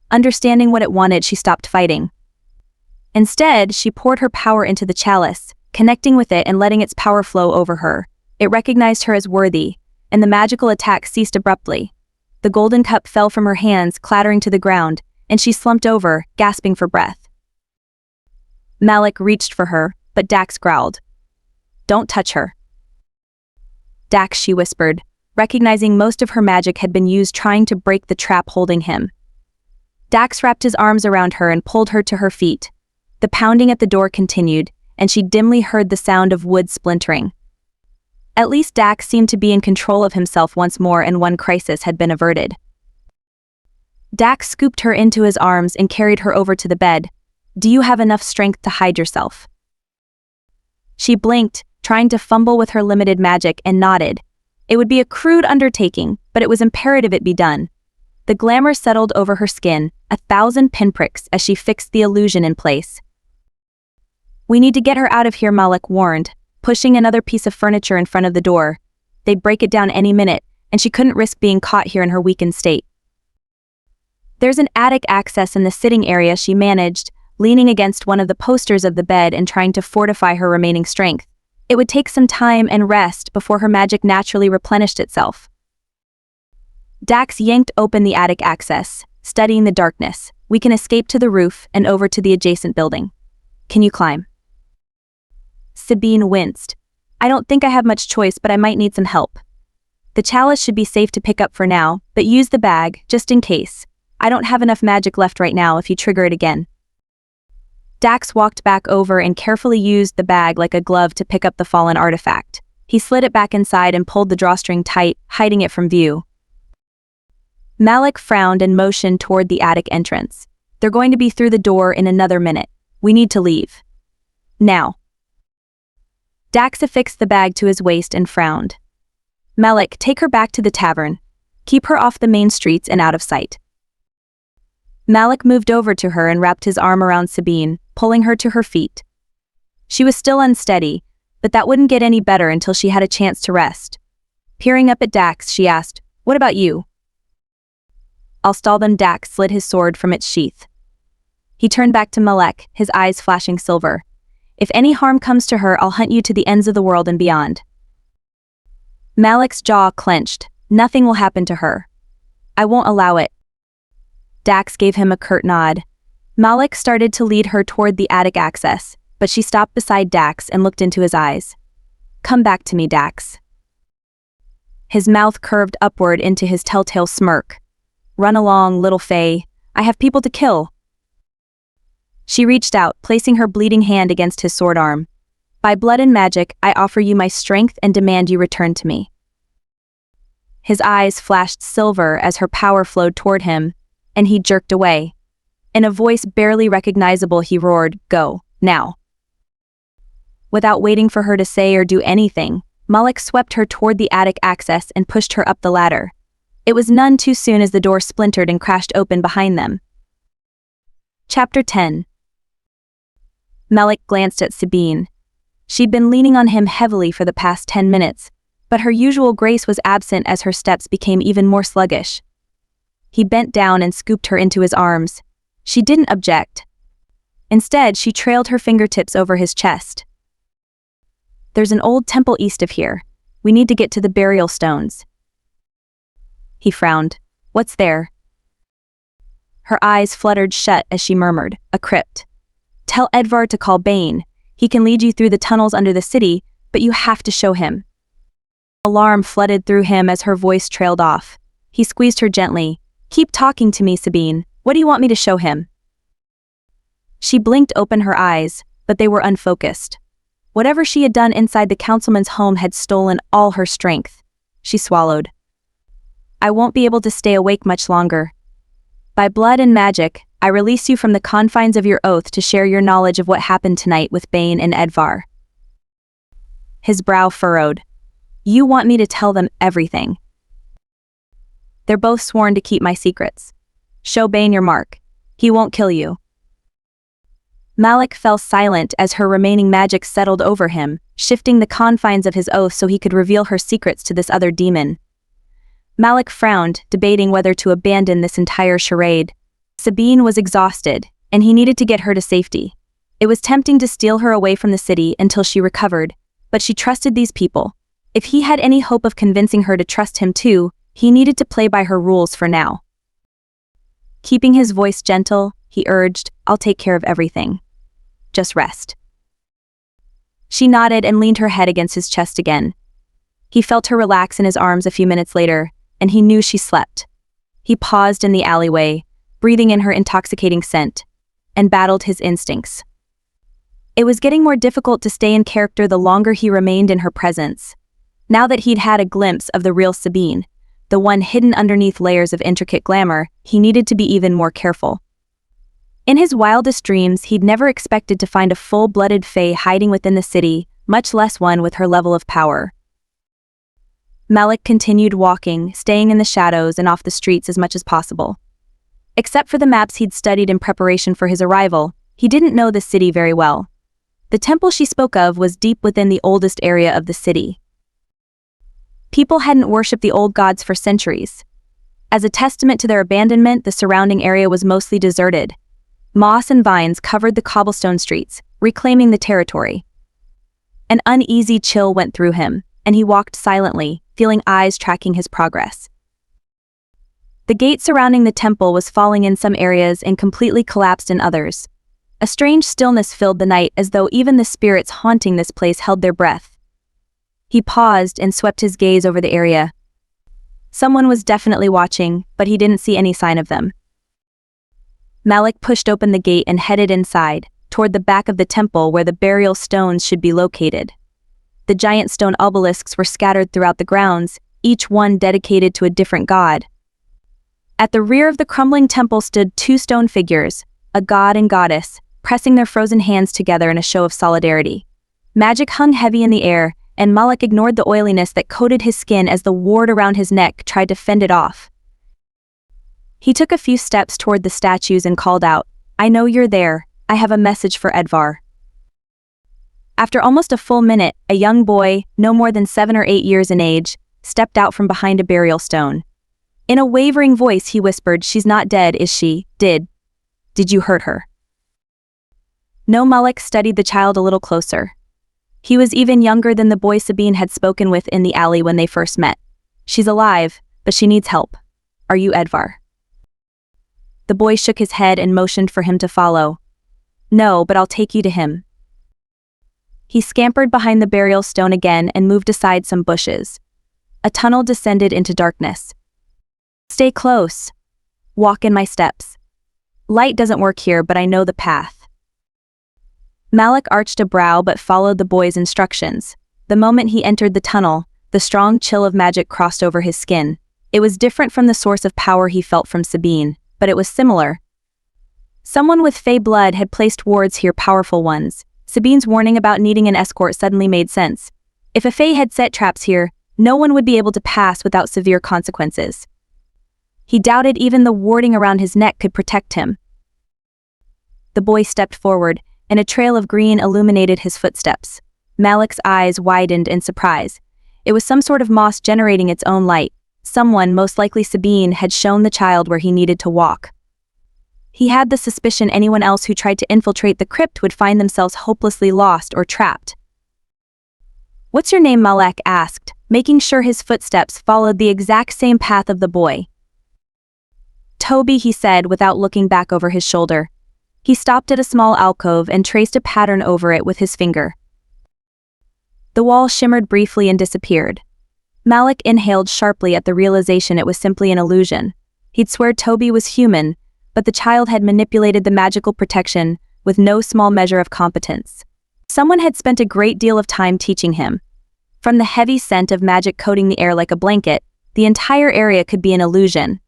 Understanding what it wanted, she stopped fighting. Instead, she poured her power into the chalice, connecting with it and letting its power flow over her. It recognized her as worthy, and the magical attack ceased abruptly. The golden cup fell from her hands, clattering to the ground, and she slumped over, gasping for breath. Malik reached for her, but Dax growled. "Don't touch her." "Dax," she whispered, recognizing most of her magic had been used trying to break the trap holding him. Dax wrapped his arms around her and pulled her to her feet. The pounding at the door continued, and she dimly heard the sound of wood splintering. At least Dax seemed to be in control of himself once more, and one crisis had been averted. Dax scooped her into his arms and carried her over to the bed. "Do you have enough strength to hide yourself?" She blinked, trying to fumble with her limited magic, and nodded. It would be a crude undertaking, but it was imperative it be done. The glamour settled over her skin, 1,000 pinpricks as she fixed the illusion in place. "We need to get her out of here," Malik warned, pushing another piece of furniture in front of the door. They'd break it down any minute, and she couldn't risk being caught here in her weakened state. "There's an attic access in the sitting area," she managed, leaning against one of the posters of the bed and trying to fortify her remaining strength. It would take some time and rest before her magic naturally replenished itself. Dax yanked open the attic access, studying the darkness. "We can escape to the roof and over to the adjacent building. Can you climb?" Sabine winced. "I don't think I have much choice, but I might need some help. The chalice should be safe to pick up for now, but use the bag, just in case. I don't have enough magic left right now if you trigger it again." Dax walked back over and carefully used the bag like a glove to pick up the fallen artifact. He slid it back inside and pulled the drawstring tight, hiding it from view. Malik frowned and motioned toward the attic entrance. "They're going to be through the door in another minute. We need to leave. Now." Dax affixed the bag to his waist and frowned. "Malik, take her back to the tavern. Keep her off the main streets and out of sight." Malik moved over to her and wrapped his arm around Sabine, pulling her to her feet. She was still unsteady, but that wouldn't get any better until she had a chance to rest. Peering up at Dax, she asked, "What about you?" "I'll stall them." Dax slid his sword from its sheath. He turned back to Malek, his eyes flashing silver. "If any harm comes to her, I'll hunt you to the ends of the world and beyond." Malek's jaw clenched. "Nothing will happen to her. I won't allow it." Dax gave him a curt nod. Malik started to lead her toward the attic access, but she stopped beside Dax and looked into his eyes. "Come back to me, Dax." His mouth curved upward into his telltale smirk. "Run along, little Fae. I have people to kill." She reached out, placing her bleeding hand against his sword arm. "By blood and magic, I offer you my strength and demand you return to me." His eyes flashed silver as her power flowed toward him, and he jerked away. In a voice barely recognizable, he roared, "Go, now." Without waiting for her to say or do anything, Malik swept her toward the attic access and pushed her up the ladder. It was none too soon as the door splintered and crashed open behind them. Chapter 10. Malik glanced at Sabine. She'd been leaning on him heavily for the past 10 minutes, but her usual grace was absent as her steps became even more sluggish. He bent down and scooped her into his arms. She didn't object. Instead, she trailed her fingertips over his chest. "There's an old temple east of here. We need to get to the burial stones." He frowned. "What's there?" Her eyes fluttered shut as she murmured, "A crypt. Tell Edvar to call Bane. He can lead you through the tunnels under the city, but you have to show him." Alarm flooded through him as her voice trailed off. He squeezed her gently. "Keep talking to me, Sabine. What do you want me to show him?" She blinked open her eyes, but they were unfocused. Whatever she had done inside the councilman's home had stolen all her strength. She swallowed. "I won't be able to stay awake much longer. By blood and magic, I release you from the confines of your oath to share your knowledge of what happened tonight with Bane and Edvar." His brow furrowed. "You want me to tell them everything?" "They're both sworn to keep my secrets. Show Bane your mark. He won't kill you." Malik fell silent as her remaining magic settled over him, shifting the confines of his oath so he could reveal her secrets to this other demon. Malik frowned, debating whether to abandon this entire charade. Sabine was exhausted, and he needed to get her to safety. It was tempting to steal her away from the city until she recovered, but she trusted these people. If he had any hope of convincing her to trust him too, he needed to play by her rules for now. Keeping his voice gentle, he urged, "I'll take care of everything. Just rest." She nodded and leaned her head against his chest again. He felt her relax in his arms a few minutes later, and he knew she slept. He paused in the alleyway, breathing in her intoxicating scent, and battled his instincts. It was getting more difficult to stay in character the longer he remained in her presence. Now that he'd had a glimpse of the real Sabine, the one hidden underneath layers of intricate glamour, he needed to be even more careful. In his wildest dreams, he'd never expected to find a full-blooded fae hiding within the city, much less one with her level of power. Malik continued walking, staying in the shadows and off the streets as much as possible. Except for the maps he'd studied in preparation for his arrival, he didn't know the city very well. The temple she spoke of was deep within the oldest area of the city. People hadn't worshipped the old gods for centuries. As a testament to their abandonment, the surrounding area was mostly deserted. Moss and vines covered the cobblestone streets, reclaiming the territory. An uneasy chill went through him, and he walked silently, feeling eyes tracking his progress. The gate surrounding the temple was falling in some areas and completely collapsed in others. A strange stillness filled the night, as though even the spirits haunting this place held their breath. He paused and swept his gaze over the area. Someone was definitely watching, but he didn't see any sign of them. Malik pushed open the gate and headed inside, toward the back of the temple where the burial stones should be located. The giant stone obelisks were scattered throughout the grounds, each one dedicated to a different god. At the rear of the crumbling temple stood two stone figures, a god and goddess, pressing their frozen hands together in a show of solidarity. Magic hung heavy in the air, and Malik ignored the oiliness that coated his skin as the ward around his neck tried to fend it off. He took a few steps toward the statues and called out, "I know you're there. I have a message for Edvar." After almost a full minute, a young boy, no more than 7 or 8 years in age, stepped out from behind a burial stone. In a wavering voice he whispered, "She's not dead, is she? Did you hurt her?" No. Malik studied the child a little closer. He was even younger than the boy Sabine had spoken with in the alley when they first met. "She's alive, but she needs help. Are you Edvar?" The boy shook his head and motioned for him to follow. "No, but I'll take you to him." He scampered behind the burial stone again and moved aside some bushes. A tunnel descended into darkness. "Stay close. Walk in my steps. Light doesn't work here, but I know the path." Malik arched a brow but followed the boy's instructions. The moment he entered the tunnel, The strong chill of magic crossed over his skin. It was different from the source of power he felt from Sabine, but it was similar. Someone with Fae blood had placed wards here, powerful ones. Sabine's warning about needing an escort suddenly made sense. If a Fae had set traps here, no one would be able to pass without severe consequences. He doubted even the warding around his neck could protect him. The boy stepped forward, and a trail of green illuminated his footsteps. Malik's eyes widened in surprise. It was some sort of moss generating its own light. Someone, most likely Sabine, had shown the child where he needed to walk. He had the suspicion anyone else who tried to infiltrate the crypt would find themselves hopelessly lost or trapped. "What's your name?" Malik asked, making sure his footsteps followed the exact same path of the boy. "Toby," he said without looking back over his shoulder. He stopped at a small alcove and traced a pattern over it with his finger. The wall shimmered briefly and disappeared. Malik inhaled sharply at the realization it was simply an illusion. He'd swear Toby was human, but the child had manipulated the magical protection with no small measure of competence. Someone had spent a great deal of time teaching him. From the heavy scent of magic coating the air like a blanket, the entire area could be an illusion.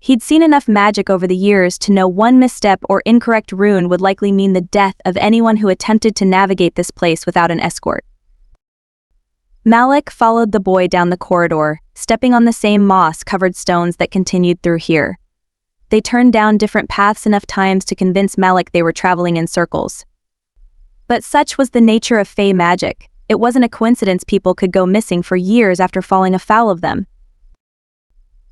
He'd seen enough magic over the years to know one misstep or incorrect rune would likely mean the death of anyone who attempted to navigate this place without an escort. Malik followed the boy down the corridor, stepping on the same moss-covered stones that continued through here. They turned down different paths enough times to convince Malik they were traveling in circles. But such was the nature of Fae magic. It wasn't a coincidence people could go missing for years after falling afoul of them.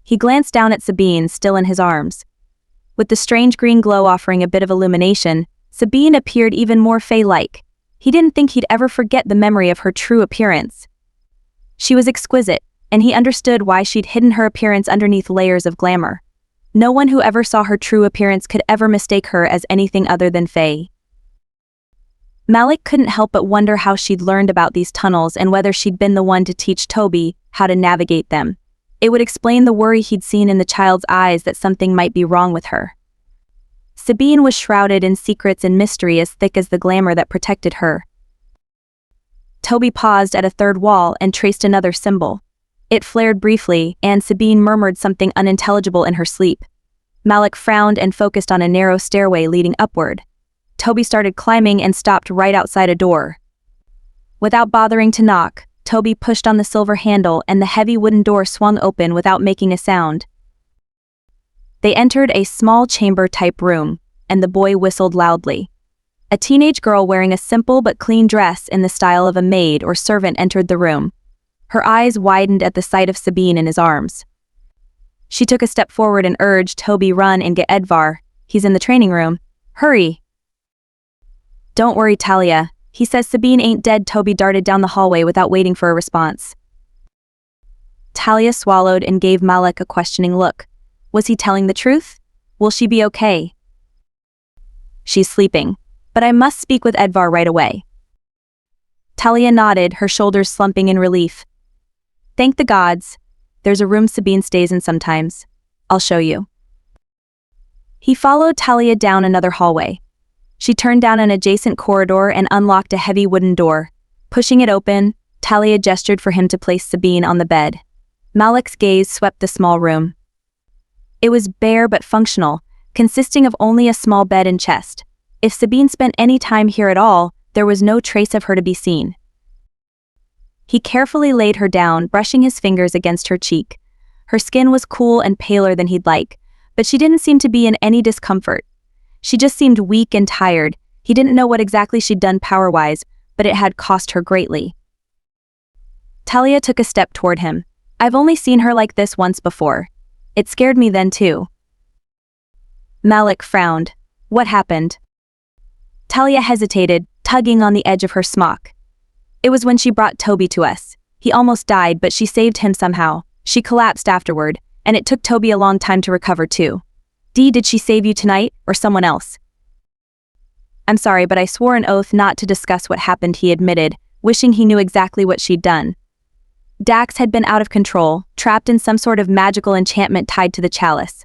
He glanced down at Sabine, still in his arms. With the strange green glow offering a bit of illumination, Sabine appeared even more Fae-like. He didn't think he'd ever forget the memory of her true appearance. She was exquisite, and he understood why she'd hidden her appearance underneath layers of glamour. No one who ever saw her true appearance could ever mistake her as anything other than Fae. Malik couldn't help but wonder how she'd learned about these tunnels and whether she'd been the one to teach Toby how to navigate them. It would explain the worry he'd seen in the child's eyes that something might be wrong with her. Sabine was shrouded in secrets and mystery as thick as the glamour that protected her. Toby paused at a third wall and traced another symbol. It flared briefly, and Sabine murmured something unintelligible in her sleep. Malik frowned and focused on a narrow stairway leading upward. Toby started climbing and stopped right outside a door. Without bothering to knock, Toby pushed on the silver handle and the heavy wooden door swung open without making a sound. They entered a small chamber-type room, and the boy whistled loudly. A teenage girl wearing a simple but clean dress in the style of a maid or servant entered the room. Her eyes widened at the sight of Sabine in his arms. She took a step forward and urged Toby, "Run and get Edvar. He's in the training room. Hurry." "Don't worry, Talia. He says Sabine ain't dead." Toby darted down the hallway without waiting for a response. Talia swallowed and gave Malik a questioning look. Was he telling the truth? Will she be okay? "She's sleeping, but I must speak with Edvar right away." Talia nodded, her shoulders slumping in relief. "Thank the gods. There's a room Sabine stays in sometimes. I'll show you." He followed Talia down another hallway. She turned down an adjacent corridor and unlocked a heavy wooden door. Pushing it open, Talia gestured for him to place Sabine on the bed. Malik's gaze swept the small room. It was bare but functional, consisting of only a small bed and chest. If Sabine spent any time here at all, there was no trace of her to be seen. He carefully laid her down, brushing his fingers against her cheek. Her skin was cool and paler than he'd like, but she didn't seem to be in any discomfort. She just seemed weak and tired. He didn't know what exactly she'd done power-wise, but it had cost her greatly. Talia took a step toward him. "I've only seen her like this once before. It scared me then too." Malik frowned. "What happened?" Talia hesitated, tugging on the edge of her smock. "It was when she brought Toby to us. He almost died, but she saved him somehow. She collapsed afterward, and it took Toby a long time to recover too." Did she save you tonight, or someone else?" "I'm sorry, but I swore an oath not to discuss what happened," he admitted, wishing he knew exactly what she'd done. Dax had been out of control, trapped in some sort of magical enchantment tied to the chalice.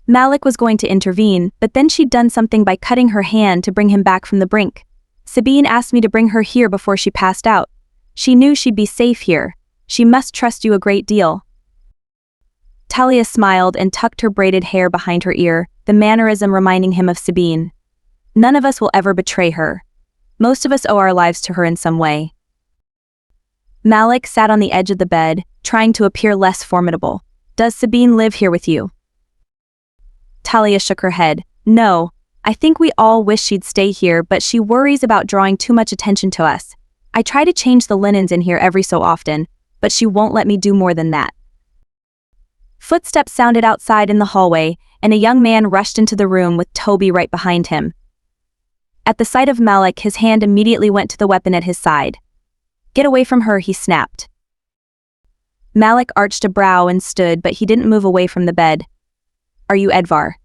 Malik was going to intervene, but then she'd done something by cutting her hand to bring him back from the brink. Sabine asked me to bring her here before she passed out. She knew she'd be safe here, She must trust you a great deal." Talia smiled and tucked her braided hair behind her ear, the mannerism reminding him of Sabine. "None of us will ever betray her. Most of us owe our lives to her in some way." Malik sat on the edge of the bed, trying to appear less formidable. "Does Sabine live here with you?" Talia shook her head. "No, I think we all wish she'd stay here, but she worries about drawing too much attention to us. I try to change the linens in here every so often, but she won't let me do more than that." Footsteps sounded outside in the hallway, and a young man rushed into the room with Toby right behind him. At the sight of Malik, his hand immediately went to the weapon at his side. "Get away from her," he snapped. Malik arched a brow and stood, but he didn't move away from the bed. "Are you Edvar?"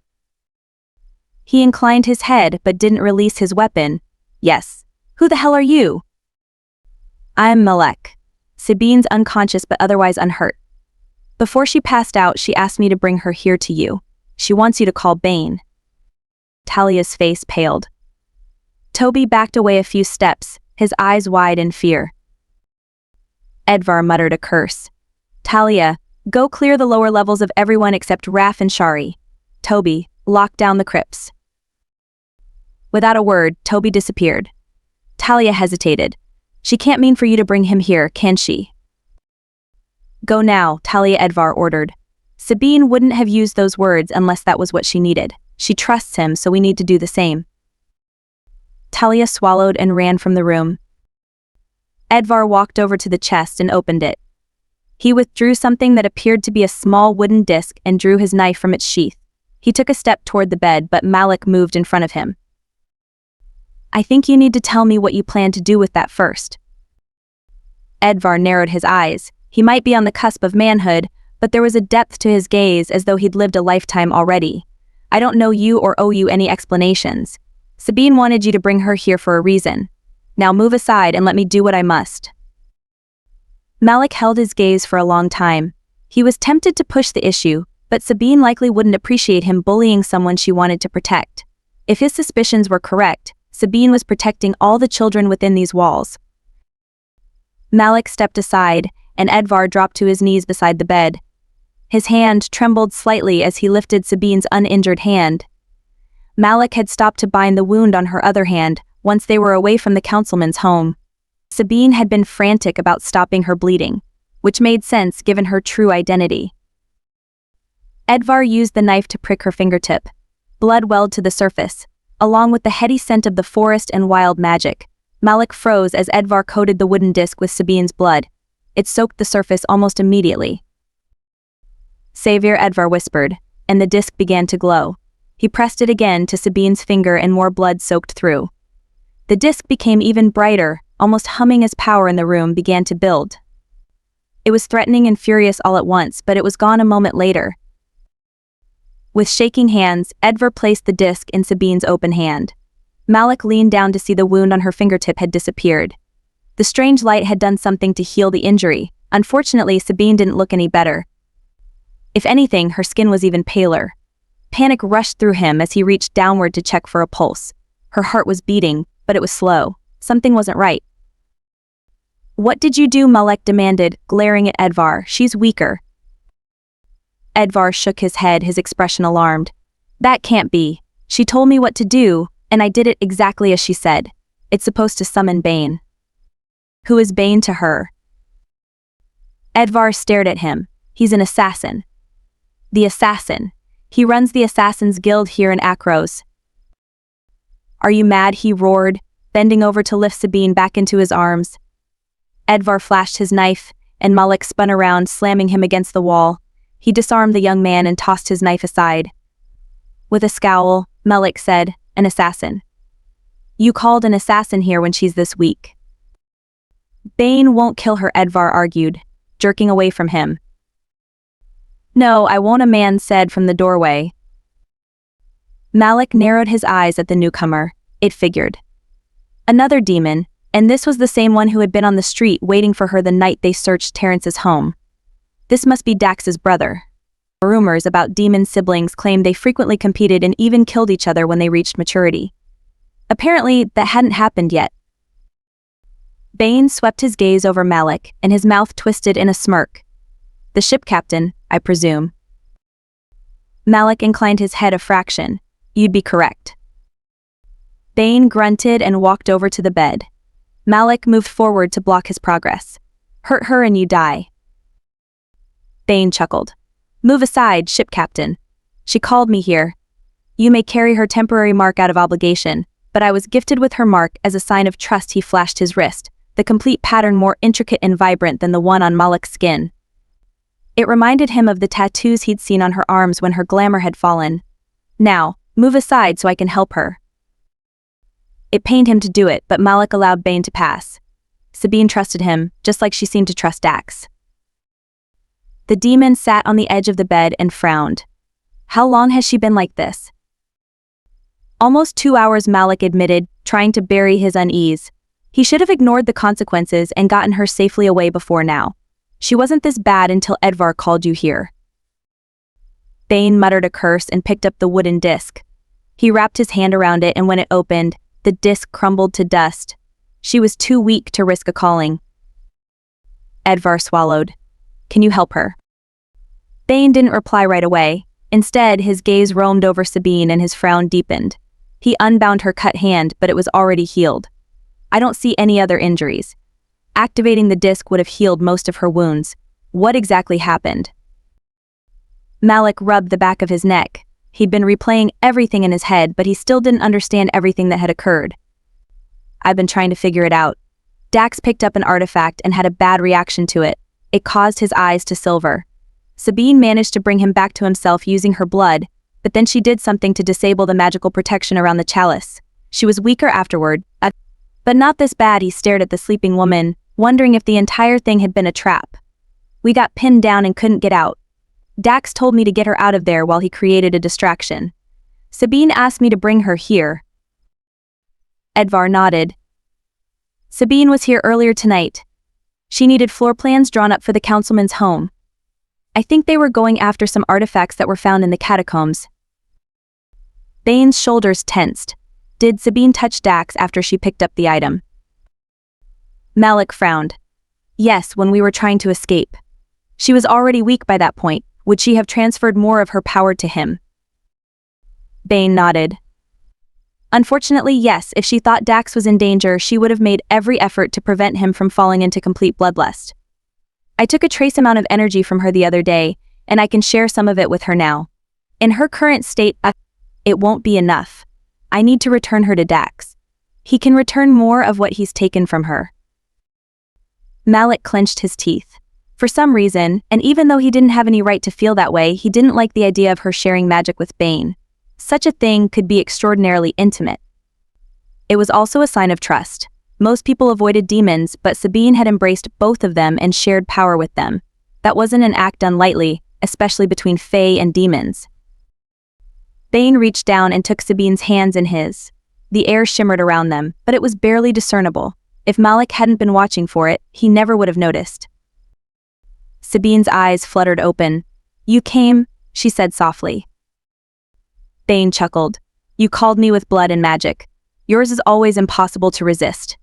He inclined his head but didn't release his weapon. "Yes. Who the hell are you?" "I'm Malek." Sabine's unconscious but otherwise unhurt. "Before she passed out, she asked me to bring her here to you. She wants you to call Bane." Talia's face paled. Toby backed away a few steps, his eyes wide in fear. Edvar muttered a curse. "Talia, go clear the lower levels of everyone except Raf and Shari. Toby, lock down the crypts." Without a word, Toby disappeared. Talia hesitated. "She can't mean for you to bring him here, can she?" "Go now," Talia Edvar ordered. "Sabine wouldn't have used those words unless that was what she needed. She trusts him, so we need to do the same." Talia swallowed and ran from the room. Edvar walked over to the chest and opened it. He withdrew something that appeared to be a small wooden disc and drew his knife from its sheath. He took a step toward the bed, but Malik moved in front of him. "I think you need to tell me what you plan to do with that first." Edvar narrowed his eyes. He might be on the cusp of manhood, but there was a depth to his gaze as though he'd lived a lifetime already. "I don't know you or owe you any explanations. Sabine wanted you to bring her here for a reason. Now move aside and let me do what I must." Malik held his gaze for a long time. He was tempted to push the issue, but Sabine likely wouldn't appreciate him bullying someone she wanted to protect. If his suspicions were correct, Sabine was protecting all the children within these walls. Malik stepped aside, and Edvar dropped to his knees beside the bed. His hand trembled slightly as he lifted Sabine's uninjured hand. Malik had stopped to bind the wound on her other hand once they were away from the councilman's home. Sabine had been frantic about stopping her bleeding, which made sense given her true identity. Edvar used the knife to prick her fingertip. Blood welled to the surface, along with the heady scent of the forest and wild magic. Malik froze as Edvar coated the wooden disc with Sabine's blood. It soaked the surface almost immediately. "Savior," Edvar whispered, and the disc began to glow. He pressed it again to Sabine's finger and more blood soaked through. The disc became even brighter, almost humming as power in the room began to build. It was threatening and furious all at once, but it was gone a moment later. With shaking hands, Edvar placed the disc in Sabine's open hand. Malik leaned down to see the wound on her fingertip had disappeared. The strange light had done something to heal the injury. Unfortunately, Sabine didn't look any better. If anything, her skin was even paler. Panic rushed through him as he reached downward to check for a pulse. Her heart was beating, but it was slow. Something wasn't right. "What did you do?" Malik demanded, glaring at Edvar. "She's weaker." Edvar shook his head, his expression alarmed. "That can't be. She told me what to do, and I did it exactly as she said. It's supposed to summon Bane." "Who is Bane to her?" Edvar stared at him. "He's an assassin." "The assassin. He runs the Assassin's Guild here in Akros." "Are you mad?" he roared, bending over to lift Sabine back into his arms. Edvar flashed his knife, and Malik spun around, slamming him against the wall. He disarmed the young man and tossed his knife aside. With a scowl, Malik said, "An assassin. You called an assassin here when she's this weak." "Bane won't kill her," Edvar argued, jerking away from him. "No, I won't," a man said from the doorway. Malik narrowed his eyes at the newcomer. It figured. Another demon, and this was the same one who had been on the street waiting for her the night they searched Terrence's home. This must be Dax's brother. Rumors about demon siblings claimed they frequently competed and even killed each other when they reached maturity. Apparently, that hadn't happened yet. Bane swept his gaze over Malik, and his mouth twisted in a smirk. The ship captain, I presume. Malik inclined his head a fraction. You'd be correct. Bane grunted and walked over to the bed. Malik moved forward to block his progress. Hurt her and you die. Bane chuckled. Move aside, ship captain. She called me here. You may carry her temporary mark out of obligation, but I was gifted with her mark as a sign of trust. He flashed his wrist, the complete pattern more intricate and vibrant than the one on Malik's skin. It reminded him of the tattoos he'd seen on her arms when her glamour had fallen. Now, move aside so I can help her. It pained him to do it, but Malik allowed Bane to pass. Sabine trusted him, just like she seemed to trust Dax. The demon sat on the edge of the bed and frowned. How long has she been like this? Almost 2 hours, Malik admitted, trying to bury his unease. He should have ignored the consequences and gotten her safely away before now. She wasn't this bad until Edvar called you here. Bane muttered a curse and picked up the wooden disc. He wrapped his hand around it, and when it opened, the disc crumbled to dust. She was too weak to risk a calling. Edvar swallowed. Can you help her? Bane didn't reply right away. Instead, his gaze roamed over Sabine and his frown deepened. He unbound her cut hand, but it was already healed. I don't see any other injuries. Activating the disc would have healed most of her wounds. What exactly happened? Malik rubbed the back of his neck. He'd been replaying everything in his head, but he still didn't understand everything that had occurred. I've been trying to figure it out. Dax picked up an artifact and had a bad reaction to it. It caused his eyes to silver. Sabine managed to bring him back to himself using her blood, but then she did something to disable the magical protection around the chalice. She was weaker afterward, but not this bad. He stared at the sleeping woman, wondering if the entire thing had been a trap. We got pinned down and couldn't get out. Dax told me to get her out of there while he created a distraction. Sabine asked me to bring her here. Edvar nodded. Sabine was here earlier tonight. She needed floor plans drawn up for the councilman's home. I think they were going after some artifacts that were found in the catacombs. Bane's shoulders tensed. Did Sabine touch Dax after she picked up the item? Malik frowned. Yes, when we were trying to escape. She was already weak by that point. Would she have transferred more of her power to him? Bane nodded. Unfortunately, yes, if she thought Dax was in danger, she would have made every effort to prevent him from falling into complete bloodlust. I took a trace amount of energy from her the other day, and I can share some of it with her now. In her current state, it won't be enough. I need to return her to Dax. He can return more of what he's taken from her. Malik clenched his teeth. For some reason, and even though he didn't have any right to feel that way, he didn't like the idea of her sharing magic with Bane. Such a thing could be extraordinarily intimate. It was also a sign of trust. Most people avoided demons, but Sabine had embraced both of them and shared power with them. That wasn't an act done lightly, especially between Fae and demons. Bane reached down and took Sabine's hands in his. The air shimmered around them, but it was barely discernible. If Malik hadn't been watching for it, he never would have noticed. Sabine's eyes fluttered open. You came, she said softly. Bane chuckled. You called me with blood and magic. Yours is always impossible to resist.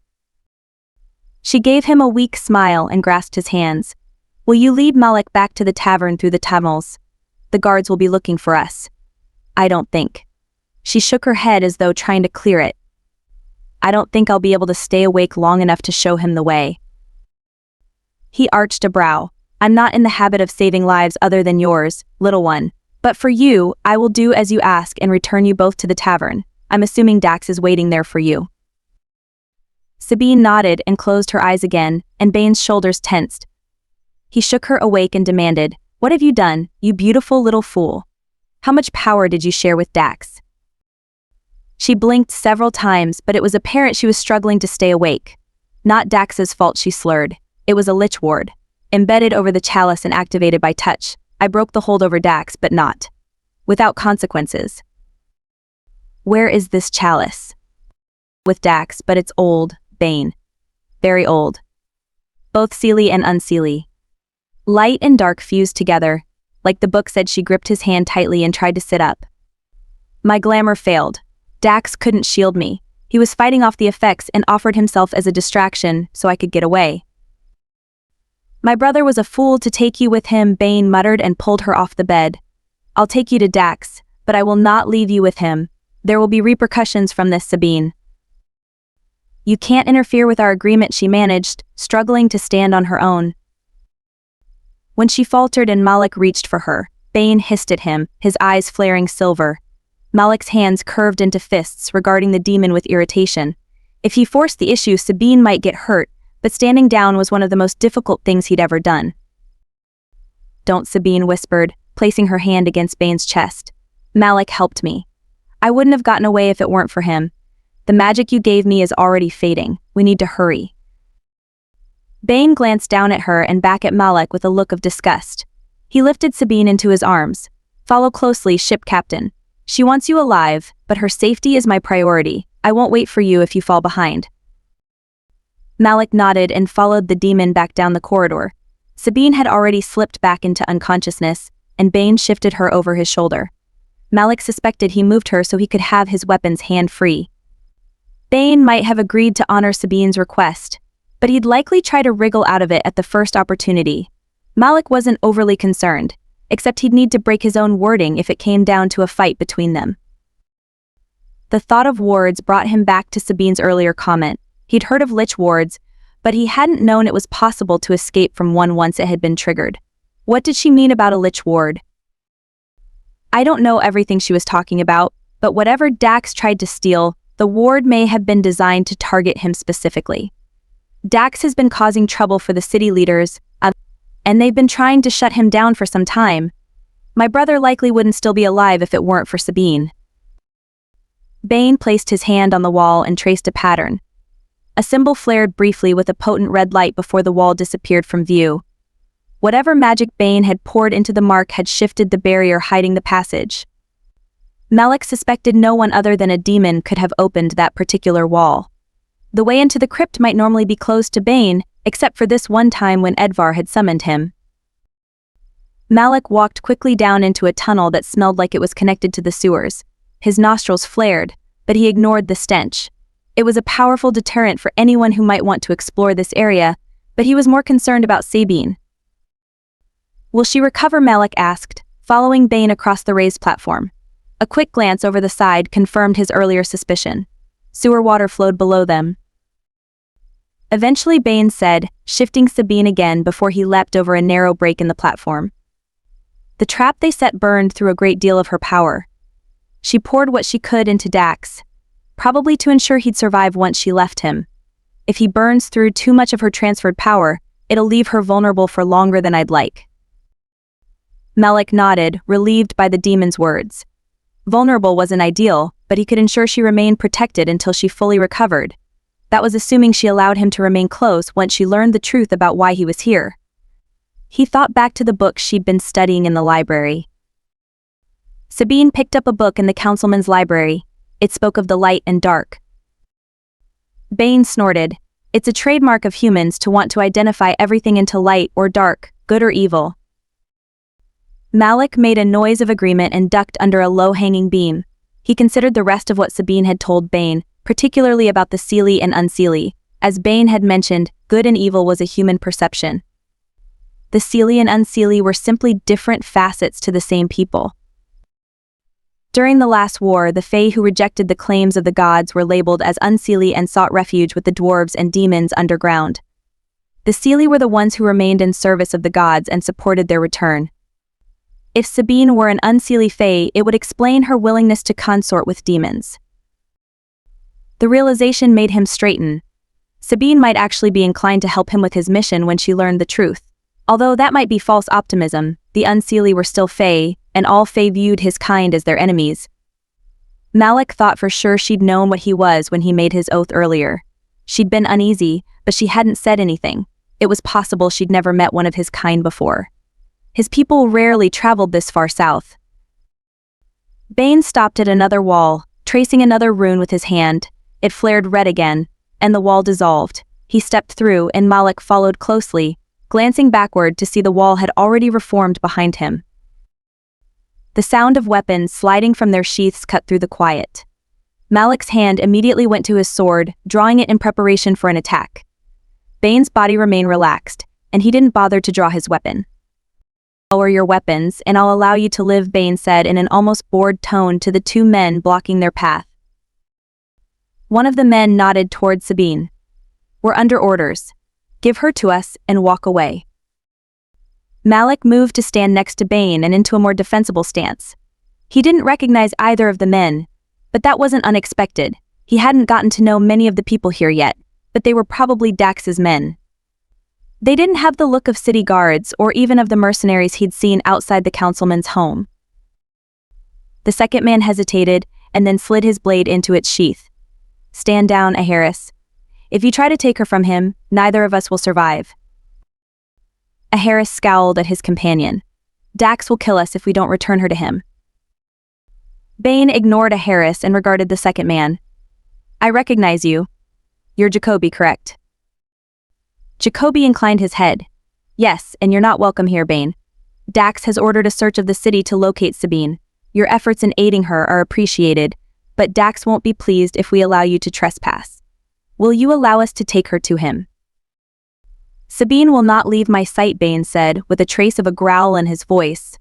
She gave him a weak smile and grasped his hands. Will you lead Malik back to the tavern through the tunnels? The guards will be looking for us. I don't think. She shook her head as though trying to clear it. I don't think I'll be able to stay awake long enough to show him the way. He arched a brow. I'm not in the habit of saving lives other than yours, little one. But for you, I will do as you ask and return you both to the tavern. I'm assuming Dax is waiting there for you. Sabine nodded and closed her eyes again, and Bane's shoulders tensed. He shook her awake and demanded, What have you done, you beautiful little fool? How much power did you share with Dax? She blinked several times, but it was apparent she was struggling to stay awake. Not Dax's fault, she slurred. It was a lich ward. Embedded over the chalice and activated by touch. I broke the hold over Dax, but not. Without consequences. Where is this chalice? With Dax, but it's old, Bane. Very old. Both seelie and unseelie. Light and dark fused together. Like the book said, she gripped his hand tightly and tried to sit up. My glamour failed. Dax couldn't shield me. He was fighting off the effects and offered himself as a distraction so I could get away. My brother was a fool to take you with him, Bane muttered and pulled her off the bed. I'll take you to Dax, but I will not leave you with him. There will be repercussions from this, Sabine. You can't interfere with our agreement, she managed, struggling to stand on her own. When she faltered and Malik reached for her, Bane hissed at him, his eyes flaring silver. Malik's hands curved into fists, regarding the demon with irritation. If he forced the issue, Sabine might get hurt, but standing down was one of the most difficult things he'd ever done. Don't, Sabine whispered, placing her hand against Bane's chest. Malik helped me. I wouldn't have gotten away if it weren't for him. The magic you gave me is already fading. We need to hurry. Bane glanced down at her and back at Malik with a look of disgust. He lifted Sabine into his arms. Follow closely, ship captain. She wants you alive, but her safety is my priority. I won't wait for you if you fall behind. Malik nodded and followed the demon back down the corridor. Sabine had already slipped back into unconsciousness, and Bane shifted her over his shoulder. Malik suspected he moved her so he could have his weapons hand-free. Bane might have agreed to honor Sabine's request, but he'd likely try to wriggle out of it at the first opportunity. Malik wasn't overly concerned, except he'd need to break his own wording if it came down to a fight between them. The thought of wards brought him back to Sabine's earlier comment. He'd heard of lich wards, but he hadn't known it was possible to escape from one once it had been triggered. What did she mean about a lich ward? I don't know everything she was talking about, but whatever Dax tried to steal, the ward may have been designed to target him specifically. Dax has been causing trouble for the city leaders, and they've been trying to shut him down for some time. My brother likely wouldn't still be alive if it weren't for Sabine. Bane placed his hand on the wall and traced a pattern. A symbol flared briefly with a potent red light before the wall disappeared from view. Whatever magic Bane had poured into the mark had shifted the barrier hiding the passage. Malik suspected no one other than a demon could have opened that particular wall. The way into the crypt might normally be closed to Bane, except for this one time when Edvar had summoned him. Malik walked quickly down into a tunnel that smelled like it was connected to the sewers. His nostrils flared, but he ignored the stench. It was a powerful deterrent for anyone who might want to explore this area, but he was more concerned about Sabine. Will she recover? Malik asked, following Bane across the raised platform. A quick glance over the side confirmed his earlier suspicion. Sewer water flowed below them. Eventually Bane said, shifting Sabine again before he leapt over a narrow break in the platform. The trap they set burned through a great deal of her power. She poured what she could into Dax, probably to ensure he'd survive once she left him. If he burns through too much of her transferred power, it'll leave her vulnerable for longer than I'd like. Malik nodded, relieved by the demon's words. Vulnerable wasn't ideal, but he could ensure she remained protected until she fully recovered. That was assuming she allowed him to remain close once she learned the truth about why he was here. He thought back to the books she'd been studying in the library. Sabine picked up a book in the Councilman's library. It spoke of the light and dark. Bane snorted. It's a trademark of humans to want to identify everything into light or dark, good or evil. Malik made a noise of agreement and ducked under a low-hanging beam. He considered the rest of what Sabine had told Bane, particularly about the stealthy and unstealthy. As Bane had mentioned, good and evil was a human perception. The stealthy and unstealthy were simply different facets to the same people. During the last war, the Fae who rejected the claims of the gods were labeled as unstealthy and sought refuge with the dwarves and demons underground. The stealthy were the ones who remained in service of the gods and supported their return. If Sabine were an unstealthy Fae, it would explain her willingness to consort with demons. The realization made him straighten. Sabine might actually be inclined to help him with his mission when she learned the truth. Although that might be false optimism, the unstealthy were still Fae, and all Fae viewed his kind as their enemies. Malik thought for sure she'd known what he was when he made his oath earlier. She'd been uneasy, but she hadn't said anything. It was possible she'd never met one of his kind before. His people rarely traveled this far south. Bane stopped at another wall, tracing another rune with his hand. It flared red again, and the wall dissolved. He stepped through and Malik followed closely, glancing backward to see the wall had already reformed behind him. The sound of weapons sliding from their sheaths cut through the quiet. Malik's hand immediately went to his sword, drawing it in preparation for an attack. Bane's body remained relaxed, and he didn't bother to draw his weapon. "Lower your weapons, and I'll allow you to live," Bane said in an almost bored tone to the two men blocking their path. One of the men nodded toward Sabine. "We're under orders. Give her to us and walk away." Malik moved to stand next to Bane and into a more defensible stance. He didn't recognize either of the men, but that wasn't unexpected. He hadn't gotten to know many of the people here yet, but they were probably Dax's men. They didn't have the look of city guards or even of the mercenaries he'd seen outside the councilman's home. The second man hesitated and then slid his blade into its sheath. "Stand down, Aharis. If you try to take her from him, neither of us will survive." Aharis scowled at his companion. "Dax will kill us if we don't return her to him." Bane ignored Aharis and regarded the second man. "I recognize you. You're Jacoby, correct?" Jacoby inclined his head. "Yes, and you're not welcome here, Bane. Dax has ordered a search of the city to locate Sabine. Your efforts in aiding her are appreciated, but Dax won't be pleased if we allow you to trespass. Will you allow us to take her to him?" "Sabine will not leave my sight," Bane said, with a trace of a growl in his voice.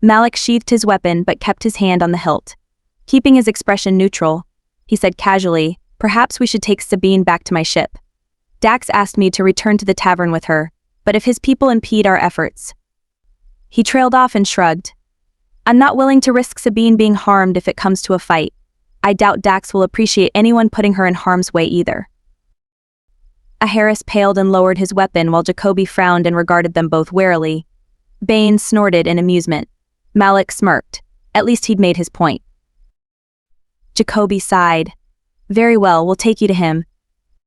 Malik sheathed his weapon but kept his hand on the hilt. Keeping his expression neutral, he said casually, "Perhaps we should take Sabine back to my ship. Dax asked me to return to the tavern with her, but if his people impede our efforts..." He trailed off and shrugged. "I'm not willing to risk Sabine being harmed if it comes to a fight. I doubt Dax will appreciate anyone putting her in harm's way either." Aharis paled and lowered his weapon while Jacoby frowned and regarded them both warily. Bane snorted in amusement. Malik smirked. At least he'd made his point. Jacoby sighed. "Very well, we'll take you to him,